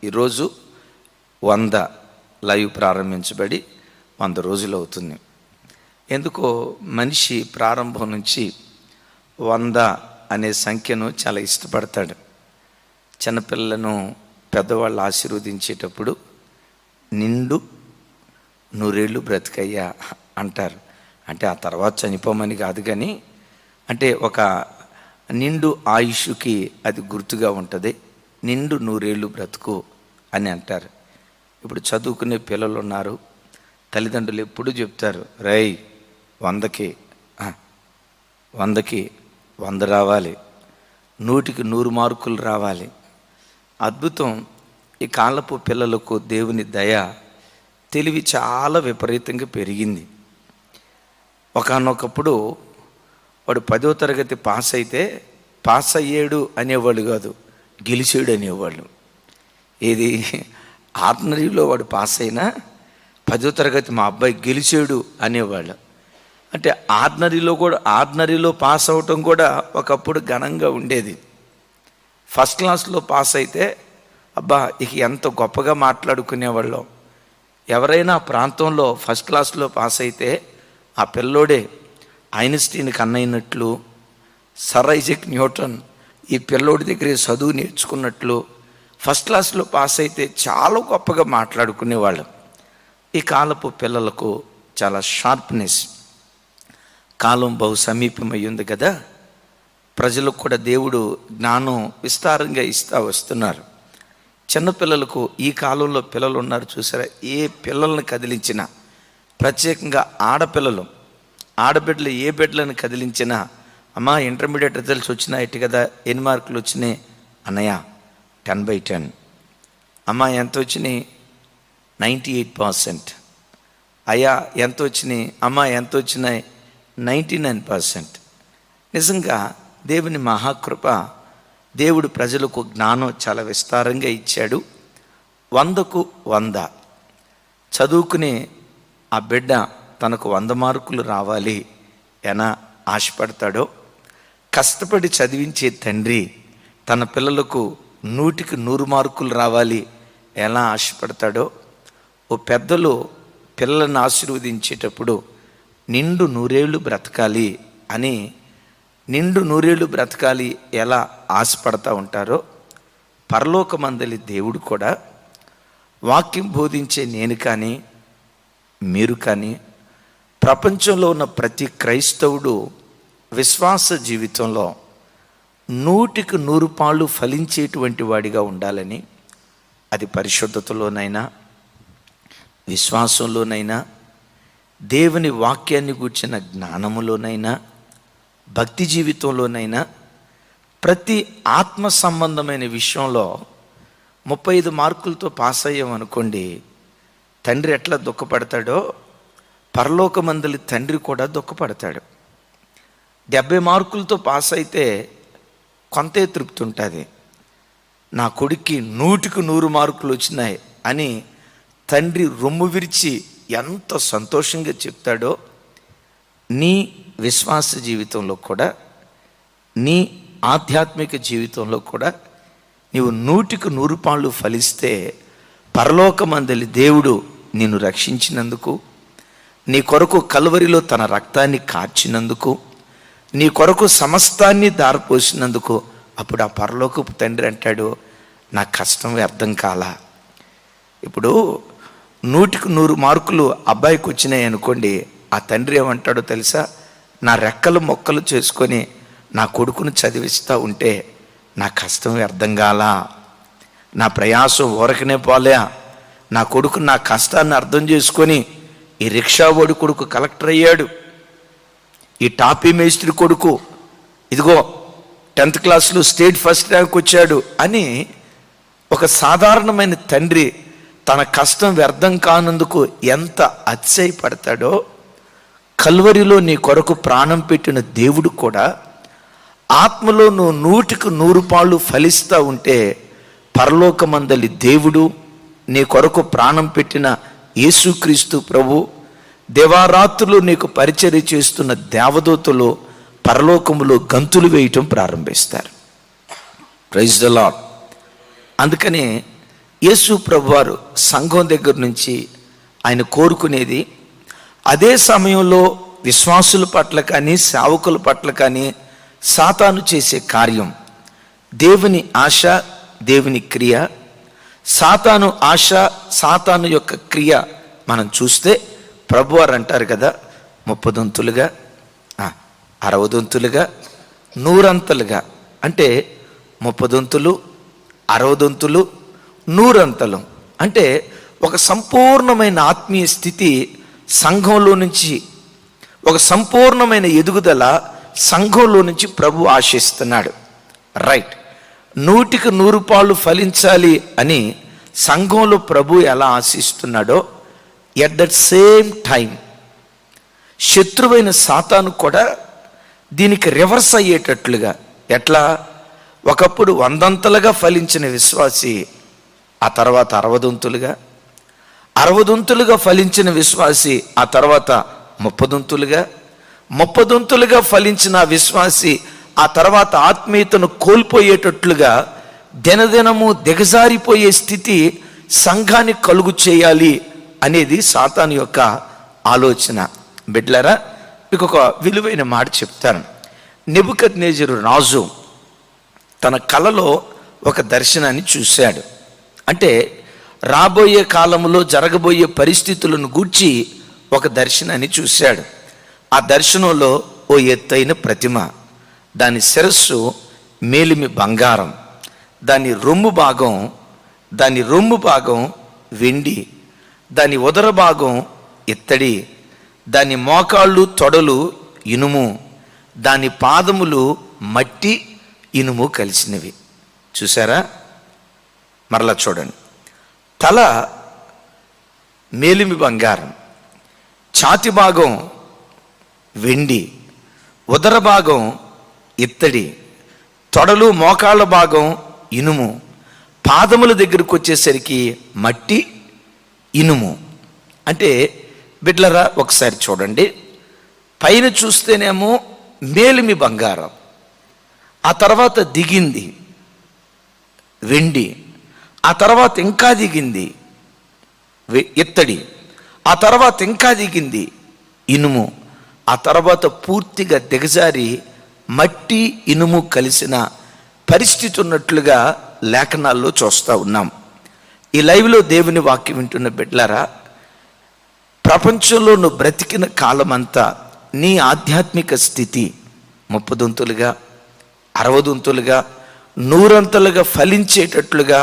ఈరోజు 100 లైవ్ ప్రారంభించబడి 100 రోజులు అవుతుంది. ఎందుకో మనిషి ప్రారంభం నుంచి 100 అనే సంఖ్యను చాలా ఇష్టపడతాడు. చిన్నపిల్లలను పెద్దవాళ్ళు ఆశీర్వదించేటప్పుడు నిండు 100 ఏళ్ళు బ్రతికయ్యా అంటారు. అంటే ఆ తర్వాత చనిపోమని కాదు, కానీ అంటే ఒక నిండు ఆయుష్కి అది గుర్తుగా ఉంటుంది. నిండు 100 ఏళ్ళు బ్రతుకు అని అంటారు. ఇప్పుడు చదువుకునే పిల్లలు ఉన్నారు, తల్లిదండ్రులు ఎప్పుడు చెప్తారు, రై 100కి 100 రావాలి, 100కి 100 మార్కులు రావాలి. అద్భుతం. ఈ కాలపు పిల్లలకు దేవుని దయ, తెలివి చాలా విపరీతంగా పెరిగింది. ఒకానొకప్పుడు వాడు 10వ తరగతి పాస్ అయితే పాస్ అయ్యాడు అనేవాళ్ళు కాదు, గెలిచాడు అనేవాళ్ళు. ఏది ఆర్డినరీలో వాడు పాస్ అయినా 10వ తరగతి మా అబ్బాయి గెలిచాడు అనేవాళ్ళు. అంటే ఆర్డినరీలో పాస్ అవటం కూడా ఒకప్పుడు ఘనంగా ఉండేది. ఫస్ట్ క్లాస్లో పాస్ అయితే అబ్బా ఇక ఎంత గొప్పగా మాట్లాడుకునేవాళ్ళం. ఎవరైనా ప్రాంతంలో ఫస్ట్ క్లాస్లో పాస్ అయితే ఆ పిల్లోడే ఐన్స్టీన్కి అన్నయినట్లు, సర్ ఐజాక్ న్యూటన్ ఈ పిల్లోడి దగ్గర చదువు నేర్చుకున్నట్లు ఫస్ట్ క్లాస్లో పాస్ అయితే చాలా గొప్పగా మాట్లాడుకునేవాళ్ళం. ఈ కాలపు పిల్లలకు చాలా షార్ప్నెస్. కాలం బహు సమీపమై ఉంది కదా, ప్రజలకు కూడా దేవుడు జ్ఞానం విస్తారంగా ఇస్తూ వస్తున్నారు. చిన్నపిల్లలకు ఈ కాలంలో పిల్లలు ఉన్నారు చూసారా, ఏ పిల్లల్ని కదిలించినా, ప్రత్యేకంగా ఆడబిడ్డలు ఏ బిడ్డలను కదిలించినా, అమ్మా ఇంటర్మీడియట్ రిజల్ట్స్ వచ్చినాయి కదా, ఎన్ని మార్కులు వచ్చినాయి అన్నయ్య 10/10. అమ్మా ఎంత వచ్చినాయి 98%. అయ్యా ఎంత వచ్చినాయి, అమ్మా ఎంత వచ్చినాయి 99%. నిజంగా దేవుని మహాకృప, దేవుడు ప్రజలకు జ్ఞానం చాలా విస్తారంగా ఇచ్చాడు. 100కు 100 చదువుకునే ఆ బిడ్డ తనకు 100 మార్కులు రావాలి ఎలా ఆశపడతాడో, కష్టపడి చదివించే తండ్రి తన పిల్లలకు 100కి 100 మార్కులు రావాలి ఎలా ఆశపడతాడో, ఓ పెద్దలు పిల్లలను ఆశీర్వదించేటప్పుడు నిండు 100 ఏళ్ళు బ్రతకాలి అని, నిండు 100 ఏళ్ళు బ్రతకాలి ఎలా ఆశపడతా ఉంటారో, పరలోకమందలి దేవుడు కూడా వాక్యం బోధించే నేను కానీ మీరు కానీ ప్రపంచంలో ఉన్న ప్రతి క్రైస్తవుడు విశ్వాస జీవితంలో 100కి 100 పాళ్ళు ఫలించేటువంటి వాడిగా ఉండాలని, అది పరిశుద్ధతలోనైనా, విశ్వాసంలోనైనా, దేవుని వాక్యాన్ని గూర్చిన జ్ఞానములోనైనా, భక్తి జీవితంలోనైనా, ప్రతి ఆత్మ సంబంధమైన విషయంలో 35 మార్కులతో పాస్ అయ్యామనుకోండి, తండ్రి ఎట్లా దుఃఖపడతాడో పరలోకమందలి తండ్రి కూడా దుఃఖపడతాడు. 70 మార్కులతో పాస్ అయితే కొంతే తృప్తి ఉంటుంది. నా కొడుక్కి 100కి 100 మార్కులు వచ్చినాయి అని తండ్రి రొమ్ము విరిచి ఎంత సంతోషంగా చెప్తాడో, నీ విశ్వాస జీవితంలో కూడా, నీ ఆధ్యాత్మిక జీవితంలో కూడా నీవు 100కి 100 పాళ్ళు ఫలిస్తే, పరలోకమందలి దేవుడు నిన్ను రక్షించినందుకు, నీ కొరకు కల్వరిలో తన రక్తాన్ని కార్చినందుకు, నీ కొరకు సమస్తాన్ని దారిపోసినందుకు, అప్పుడు ఆ పరలోకపు తండ్రి అంటాడు, నా కష్టం వ్యర్థం కాలా. ఇప్పుడు 100కి 100 మార్కులు అబ్బాయికి వచ్చినాయి అనుకోండి, ఆ తండ్రి ఏమంటాడో తెలుసా, నా రెక్కలు మొక్కలు చేసుకొని నా కొడుకును చదివిస్తూ ఉంటే నా కష్టం వ్యర్థం కాలా, నా ప్రయాసం ఊరకనే పోలే, నా కొడుకు నా కష్టాన్ని అర్థం చేసుకొని ఈ రిక్షా ఓడి కొడుకు కలెక్టర్ అయ్యాడు, ఈ టాపీ మేస్త్రి కొడుకు ఇదిగో 10th క్లాస్లో స్టేట్ ఫస్ట్ ర్యాంక్ వచ్చాడు అని ఒక సాధారణమైన తండ్రి తన కష్టం వ్యర్థం కానందుకు ఎంత అతిశయపడతాడో, కల్వరిలో నీ కొరకు ప్రాణం పెట్టిన దేవుడు కూడా ఆత్మలో నువ్వు 100కి 100 పాళ్ళు ఫలిస్తూ ఉంటే, పరలోకమందలి దేవుడు నీ కొరకు ప్రాణం పెట్టిన యేసుక్రీస్తు ప్రభు, దేవారాత్రులు నీకు పరిచర్య చేస్తున్న దేవదూతలు పరలోకములో గంతులు వేయటం ప్రారంభిస్తారు. Praise the lord. అందుకని యేసు ప్రభువారు సంఘం దగ్గర నుంచి ఆయన కోరుకునేది, అదే సమయంలో విశ్వాసుల పట్ల కానీ సేవకుల పట్ల కానీ సాతాను చేసే కార్యం, దేవుని ఆశ, దేవుని క్రియ, సాతాను ఆశ, సాతాను యొక్క క్రియ మనం చూస్తే ప్రభువారు అంటారు కదా, 30 దొంతులుగా, 60 దొంతులుగా, 100 అంతలుగా. అంటే 30 దొంతులు, 60 దొంతులు, 100 అంతలు. అంటే ఒక సంపూర్ణమైన ఆత్మీయ స్థితి సంఘంలో నుంచి, ఒక సంపూర్ణమైన ఎదుగుదల సంఘంలో నుంచి ప్రభు ఆశిస్తున్నాడు. రైట్, 100కి 100 పాలు ఫలించాలి అని సంఘంలో ప్రభు ఎలా ఆశిస్తున్నాడో, ఎట్ దట్ సేమ్ టైం శత్రువైన సాతాను కూడా దీనికి రివర్స్ అయ్యేటట్లుగా, ఎట్లా, ఒకప్పుడు 100 అంతలుగా ఫలించిన విశ్వాసి ఆ తర్వాత 60 దొంతులుగా, 60 దొంతులుగా ఫలించిన విశ్వాసి ఆ తర్వాత 30 దొంతులుగా, 30 దొంతులుగా ఫలించిన విశ్వాసి ఆ తర్వాత ఆత్మీయతను కోల్పోయేటట్లుగా దినదినము దిగజారిపోయే స్థితి సంఘానికి కలుగు చేయాలి అనేది సాతాను యొక్క ఆలోచన. బిడ్డలారా, మీకు ఒక విలువైన మాట చెప్తాను. నెబుకద్నెజరు రాజు తన కలలో ఒక దర్శనాన్ని చూశాడు. అంటే రాబోయే కాలంలో జరగబోయే పరిస్థితులను గూర్చి ఒక దర్శనాన్ని చూశాడు. ఆ దర్శనంలో ఓ ఎత్తైన ప్రతిమ, దాని శిరస్సు మేలిమి బంగారం, దాని రొమ్ము భాగం వెండి, దాని ఉదర భాగం ఇత్తడి, దాని మోకాళ్ళు తొడలు ఇనుము, దాని పాదములు మట్టి ఇనుము కలిసినవి. చూసారా? మరలా చూడండి. తల మేలిమి బంగారం, ఛాతి భాగం వెండి, ఉదర భాగం ఇత్తడి, తొడలు మోకాళ్ళ భాగం ఇనుము, పాదముల దగ్గరకు వచ్చేసరికి మట్టి ఇనుము. అంటే బిడ్లరా, ఒకసారి చూడండి. పైన చూస్తేనేమో మేలిమి బంగారం, ఆ తర్వాత దిగింది వెండి, ఆ తర్వాత ఇంకా దిగింది ఇత్తడి, ఆ తర్వాత ఇంకా దిగింది ఇనుము, ఆ తర్వాత పూర్తిగా దిగజారి మట్టి ఇనుము కలిసిన పరిస్థితి ఉన్నట్లుగా లేఖనాల్లో చూస్తూ ఉన్నాం. ఈ లైవ్లో దేవుని వాక్యం వింటున్న బిడ్డలారా, ప్రపంచంలో నువ్వు బ్రతికిన కాలమంతా నీ ఆధ్యాత్మిక స్థితి 30 దొంతులుగా, 60 దొంతులుగా, 100 అంతలుగా ఫలించేటట్లుగా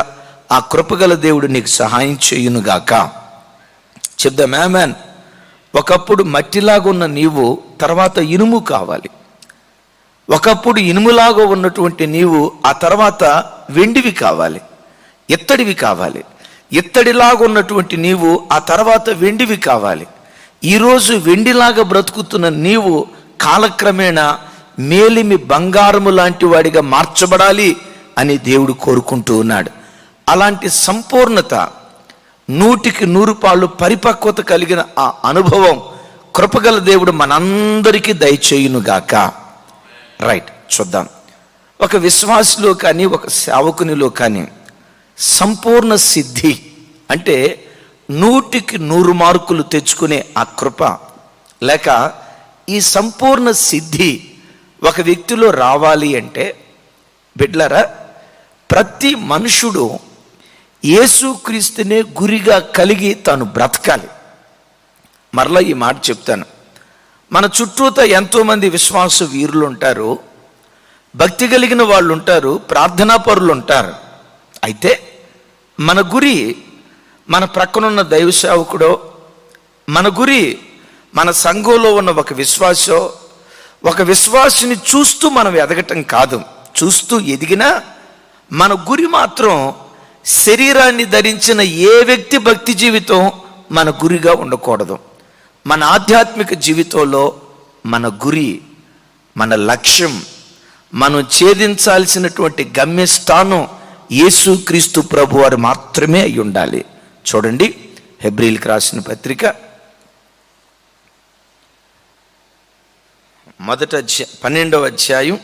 ఆ కృపగల దేవుడు నీకు సహాయం చేయునుగాక. చెప్దాం ఆమేన్. ఒకప్పుడు మట్టిలాగా ఉన్న నీవు తర్వాత ఇనుము కావాలి. ఒకప్పుడు ఇనుములాగా ఉన్నటువంటి నీవు ఆ తర్వాత వెండివి కావాలి, ఇత్తడివి కావాలి. ఇత్తడిలాగా ఉన్నటువంటి నీవు ఆ తర్వాత వెండివి కావాలి. ఈరోజు వెండిలాగా బ్రతుకుతున్న నీవు కాలక్రమేణా మేలిమి బంగారము లాంటి వాడిగా మార్చబడాలి అని దేవుడు కోరుకుంటూ ఉన్నాడు. అలాంటి సంపూర్ణత, 100కి 100 పాళ్ళు పరిపక్వత కలిగిన ఆ అనుభవం కృపగల దేవుడు మనందరికీ దయచేయునుగాక. రైట్, చూద్దాం. ఒక విశ్వాసిలో కానీ ఒక సేవకునిలో కానీ సంపూర్ణ సిద్ధి అంటే 100కి 100 మార్కులు తెచ్చుకునే ఆ కృప, లేక ఈ సంపూర్ణ సిద్ధి ఒక వ్యక్తిలో రావాలి అంటే బిడ్డలారా, ప్రతి మనుషుడు యేసుక్రీస్తునే గురిగా కలిగి తాను బ్రతకాలి. మరలా ఈ మాట చెప్తాను. మన చుట్టూతో ఎంతోమంది విశ్వాస వీరులు ఉంటారు, భక్తి కలిగిన వాళ్ళు ఉంటారు, ప్రార్థనా పరులు ఉంటారు. అయితే మన గురి మన ప్రక్కనున్న దైవ సేవకుడో, మన గురి మన సంఘంలో ఉన్న ఒక విశ్వాసిని చూస్తూ మనం ఎదగటం కాదు. చూస్తూ ఎదిగినా మన గురి మాత్రం శరీరాన్ని ధరించిన ఏ వ్యక్తి భక్తి జీవితం మన గురిగా ఉండకూడదు. మన ఆధ్యాత్మిక జీవితంలో మన గురి, మన లక్ష్యం, మనం ఛేదించాల్సినటువంటి గమ్యస్థానం యేసుక్రీస్తు ప్రభువారు మాత్రమే అయి ఉండాలి. చూడండి, హెబ్రీయులకు రాసిన పత్రిక 12వ అధ్యాయం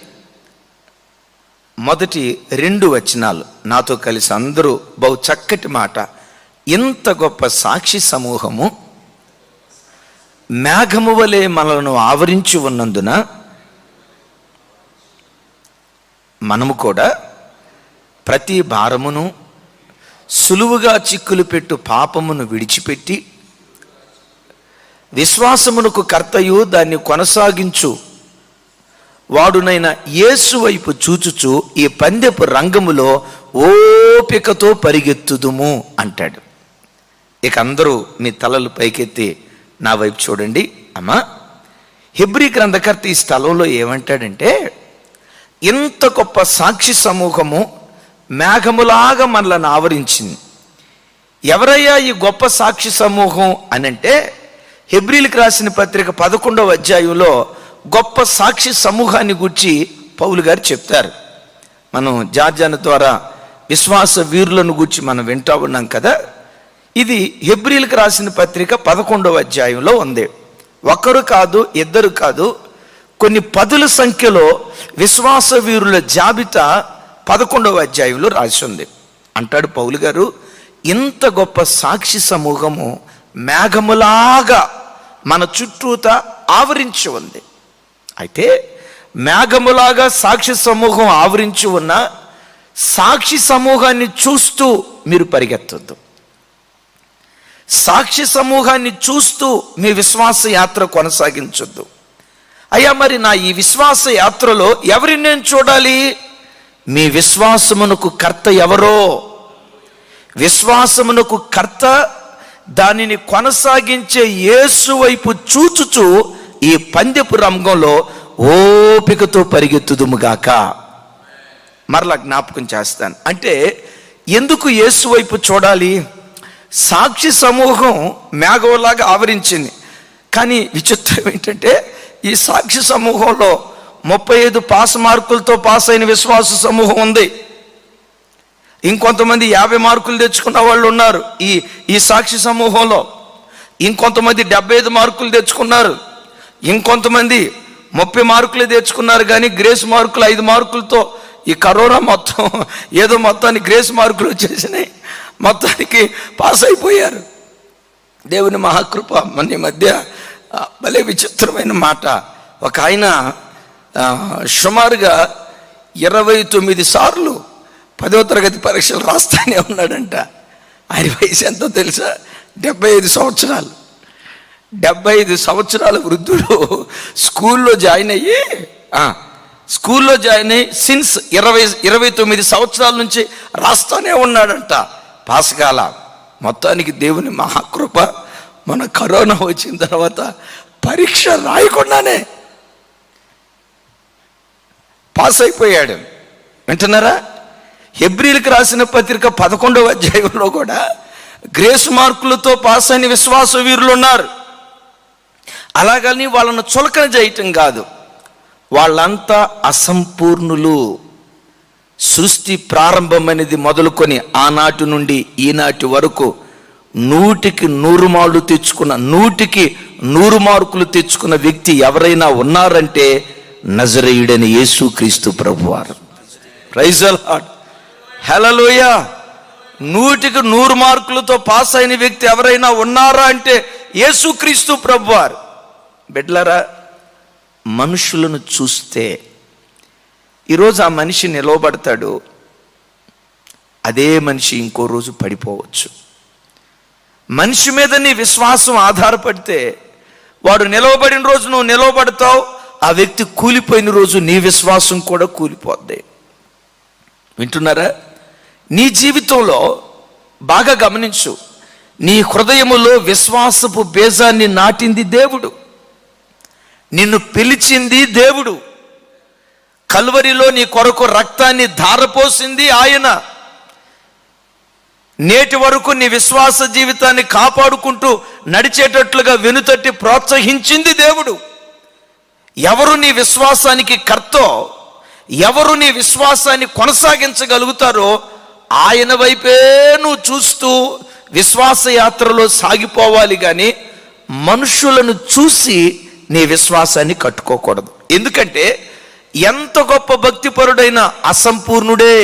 మొదటి 2 వచనాలు నాతో కలిసి అందరూ బహు చక్కటి మాట. ఇంత గొప్ప సాక్షి సమూహము మేఘము వలె మనలను ఆవరించి ఉన్నందున మనము కూడా ప్రతి భారమును సులువుగా చిక్కులు పెట్టు పాపమును విడిచిపెట్టి విశ్వాసమునకు కర్తయు దాన్ని కొనసాగించు వాడునైన యేసు వైపు చూచుచు ఈ పందెపు రంగములో ఓపికతో పరిగెత్తుదుము అంటాడు. ఇక అందరూ మీ తలలు పైకెత్తి నా వైపు చూడండి. అమ్మా, హెబ్రీ గ్రంథకర్త ఈ స్థలంలో ఏమంటాడంటే, ఇంత గొప్ప సాక్షి సమూహము మేఘములాగా మనలను ఆవరించింది. ఎవరయ్యా ఈ గొప్ప సాక్షి సమూహం అనంటే, హెబ్రీలకు రాసిన పత్రిక 11వ అధ్యాయంలో గొప్ప సాక్షి సమూహాన్ని గురించి పౌలు గారు చెప్తారు. మనం జార్జాను ద్వారా విశ్వాస వీరులను గురించి మనం వింటూ ఉన్నాం కదా. ఇది హెబ్రీలకు రాసిన పత్రిక 11వ అధ్యాయంలో ఉంది. ఒకరు కాదు, ఇద్దరు కాదు, కొన్ని పదుల సంఖ్యలో విశ్వాస వీరుల జాబితా 11వ అధ్యాయంలో రాసి ఉంది. అంటాడు పౌలు గారు, ఇంత గొప్ప సాక్షి సమూహము మేఘములాగా మన చుట్టూతా ఆవరించి ఉంది. అయితే మేఘములాగా సాక్షి సమూహం ఆవరించి ఉన్న సాక్షి సమూహాన్ని చూస్తూ మీరు పరిగెత్తొద్దు. సాక్షి సమూహాన్ని చూస్తూ మీ విశ్వాస యాత్ర కొనసాగించొద్దు. అయ్యా, మరి నా ఈ విశ్వాస యాత్రలో ఎవరిని నేను చూడాలి? మీ విశ్వాసమునకు కర్త ఎవరో, విశ్వాసమునకు కర్త, దానిని కొనసాగించే యేసు వైపు చూచుచు ఈ పందెపు రంగంలో ఓపికతో పరిగెత్తుదుముగాక. మరలా జ్ఞాపకం చేస్తాను. అంటే ఎందుకు యేసు వైపు చూడాలి? సాక్షి సమూహం మేఘంలాగా ఆవరించింది. కానీ విచిత్రం ఏంటంటే, ఈ సాక్షి సమూహంలో 35 పాస్ మార్కులతో పాస్ అయిన విశ్వాస సమూహం ఉంది. ఇంకొంతమంది 50 మార్కులు తెచ్చుకున్న వాళ్ళు ఉన్నారు ఈ సాక్షి సమూహంలో. ఇంకొంతమంది 75 మార్కులు తెచ్చుకున్నారు. ఇంకొంతమంది 30 మార్కులు తెచ్చుకున్నారు. కానీ గ్రేస్ మార్కులు 5 మార్కులతో ఈ కరోనా మొత్తం ఏదో మొత్తానికి గ్రేస్ మార్కులు వచ్చేసినాయి, మొత్తానికి పాస్ అయిపోయారు. దేవుని మహాకృప. మన మధ్య భలే విచిత్రమైన మాట. ఒక ఆయన సుమారుగా 29 సార్లు 10వ తరగతి పరీక్షలు రాస్తానే ఉన్నాడంట. ఆయన వయసు ఎంతో తెలుసా? 75 సంవత్సరాలు. 75 సంవత్సరాల వృద్ధుడు స్కూల్లో జాయిన్ అయ్యి సిన్స్ 29 సంవత్సరాల నుంచి రాస్తానే ఉన్నాడంట. పాస్ కాల. మొత్తానికి దేవుని మహాకృప. మన కరోనా వచ్చిన తర్వాత పరీక్ష రాయకుండానే పాస్ అయిపోయాడు. వింటున్నారా? హెబ్రీలకు రాసిన పత్రిక 11వ అధ్యాయంలో కూడా గ్రేస్ మార్కులతో పాస్ అయిన విశ్వాస వీరులు ఉన్నారు. అలాగని వాళ్ళను చులకన చేయటం కాదు, వాళ్ళంతా అసంపూర్ణులు. సృష్టి ప్రారంభమైనది మొదలుకొని ఆనాటి నుండి ఈనాటి వరకు 100కి 100 మార్కులు తెచ్చుకున్న 100కి 100 మార్కులు తెచ్చుకున్న వ్యక్తి ఎవరైనా ఉన్నారంటే నజరేయుడైన యేసుక్రీస్తు ప్రభువారు. ప్రైజ్ ది లార్డ్, హల్లెలూయా. 100కి 100 మార్కులతో పాస్ అయిన వ్యక్తి ఎవరైనా ఉన్నారా అంటే యేసుక్రీస్తు ప్రభువారు. బిడ్డలారా, మనుషులను చూస్తే ఈరోజు ఆ మనిషి నిలవబడతాడు, అదే మనిషి ఇంకో రోజు పడిపోవచ్చు. మనిషి మీద నీ విశ్వాసం ఆధారపడితే వాడు నిలవబడిన రోజు నువ్వు నిలవబడతావు, ఆ వ్యక్తి కూలిపోయిన రోజు నీ విశ్వాసం కూడా కూలిపోద్ది. వింటున్నారా? నీ జీవితంలో బాగా గమనించు. నీ హృదయములో విశ్వాసపు బీజాన్ని నాటింది దేవుడు. నిన్ను పిలిచింది దేవుడు. కల్వరిలో నీ కొరకు రక్తాన్ని ధారపోసింది ఆయన. నేటి వరకు నీ విశ్వాస జీవితాన్ని కాపాడుకుంటూ నడిచేటట్లుగా వెనుతట్టి ప్రోత్సహించింది దేవుడు. ఎవరు నీ విశ్వాసానికి కర్తో, ఎవరు నీ విశ్వాసాన్ని కొనసాగించగలుగుతారో ఆయన వైపే నువ్వు చూస్తూ విశ్వాస యాత్రలో సాగిపోవాలి. కానీ మనుషులను చూసి నీ విశ్వాసాన్ని కట్టుకోకూడదు. ఎందుకంటే ఎంత గొప్ప భక్తిపరుడైనా అసంపూర్ణుడే,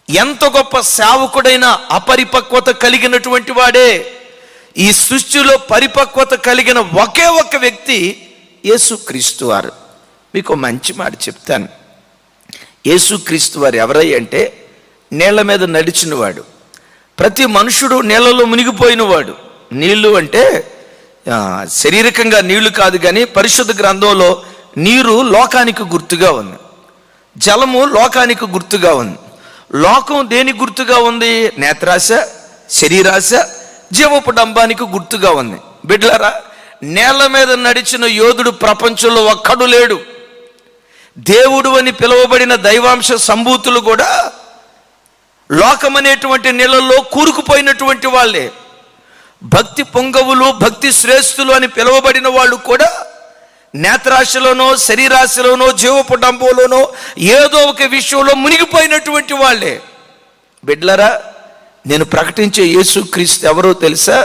ఎంత గొప్ప సేవకుడైనా అపరిపక్వత కలిగినటువంటి వాడే. ఈ సృష్టిలో పరిపక్వత కలిగిన ఒకే ఒక్క వ్యక్తి యేసుక్రీస్తు వారు. మీకు మంచి మాట చెప్తాను. యేసుక్రీస్తు వారు ఎవరై అంటే నీళ్ల మీద నడిచినవాడు. ప్రతి మనుషుడు నీళ్లలో మునిగిపోయినవాడు. నీళ్లు అంటే శారీరకంగా నీళ్లు కాదు, కానీ పరిశుద్ధ గ్రంథంలో నీరు లోకానికి గుర్తుగా ఉంది, జలము లోకానికి గుర్తుగా ఉంది. లోకం దేనికి గుర్తుగా ఉంది? నేత్రాశ, శరీరాశ, జీవపు డంబానికి గుర్తుగా ఉంది. బిడ్డలారా, నేల మీద నడిచిన యోధుడు ప్రపంచంలో ఒక్కడు లేడు. దేవుడు అని పిలువబడిన దైవాంశ సంభూతులు కూడా లోకమనేటువంటి నీళ్ళల్లో కూరుకుపోయినటువంటి వాళ్ళే. భక్తి పొంగవులు, భక్తి శ్రేష్ఠులు అని పిలువబడిన వాళ్ళు కూడా నేత్రాశలోనో, శరీరాశలోనో, జీవపు డంబంలోనో ఏదో ఒక విషయంలో మునిగిపోయినటువంటి వాళ్ళే. బిడ్డలారా, నేను ప్రకటించే యేసుక్రీస్తు ఎవరో తెలుసా?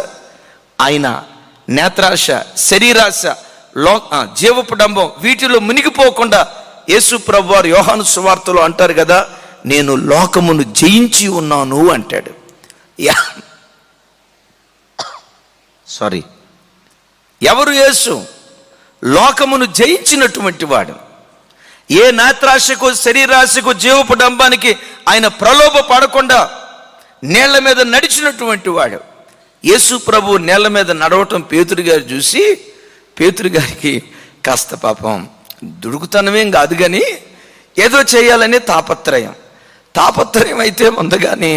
ఆయన నేత్రాశ, శరీరాశ, జీవపు డంబం వీటిలో మునిగిపోకుండా యేసు ప్రభువారు యోహాను సువార్తలో అంటారు కదా, నేను లోకమును జయించి ఉన్నాను అంటాడు. ఎవరు యేసు? లోకమును జయించినటువంటి వాడు. ఏ నేత్రాశకు, శరీరాశకు, జీవపు డంబానికి ఆయన ప్రలోభ పడకుండా నేళ్ల మీద నడిచినటువంటి వాడు. యేసు ప్రభు నేళ్ల మీద నడవటం పేతురు గారు చూసి, పేతురు గారికి కాస్త పాపం దుడుకుతనమేం కాదు, కానీ ఏదో చేయాలనే తాపత్రయం అయితే ఉంది. కానీ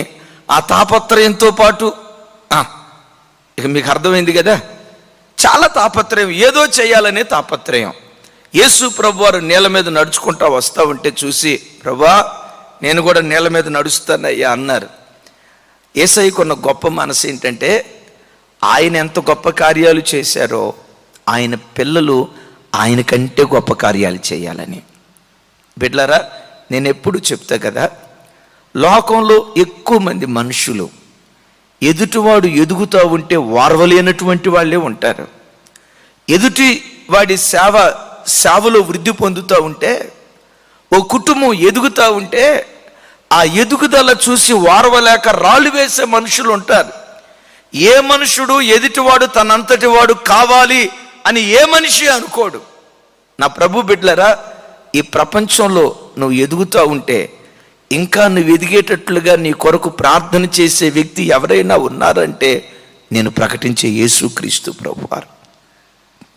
ఆ తాపత్రయంతో పాటు ఇక మీకు అర్థమైంది కదా, చాలా తాపత్రయం, ఏదో చేయాలనే తాపత్రయం. యేసు ప్రభు వారు నేల మీద నడుచుకుంటా వస్తూ ఉంటే చూసి, ప్రభా నేను కూడా నేల మీద నడుస్తానయ్యా అన్నారు. యేసయ్యకున్న గొప్ప మనసు ఏంటంటే, ఆయన ఎంత గొప్ప కార్యాలు చేశారో ఆయన పిల్లలు ఆయన కంటే గొప్ప కార్యాలు చేయాలని. బిడ్డలారా, నేను ఎప్పుడు చెప్తా కదా, లోకంలో ఎక్కువ మంది మనుషులు ఎదుటివాడు ఎదుగుతూ ఉంటే వారవలేనటువంటి వాళ్ళే ఉంటారు. ఎదుటి వాడి సేవలో వృద్ధి పొందుతూ ఉంటే, ఓ కుటుంబం ఎదుగుతూ ఉంటే ఆ ఎదుగుదల చూసి వారవలేక రాళ్ళు వేసే మనుషులు ఉంటారు. ఏ మనుషుడు ఎదుటివాడు తనంతటి వాడు కావాలి అని ఏ మనిషి అనుకోడు. నా ప్రభు బిడ్డలారా, ఈ ప్రపంచంలో నువ్వు ఎదుగుతూ ఉంటే, ఇంకా నువ్వు ఎదిగేటట్లుగా నీ కొరకు ప్రార్థన చేసే వ్యక్తి ఎవరైనా ఉన్నారంటే నేను ప్రకటించే యేసుక్రీస్తు ప్రభువారు.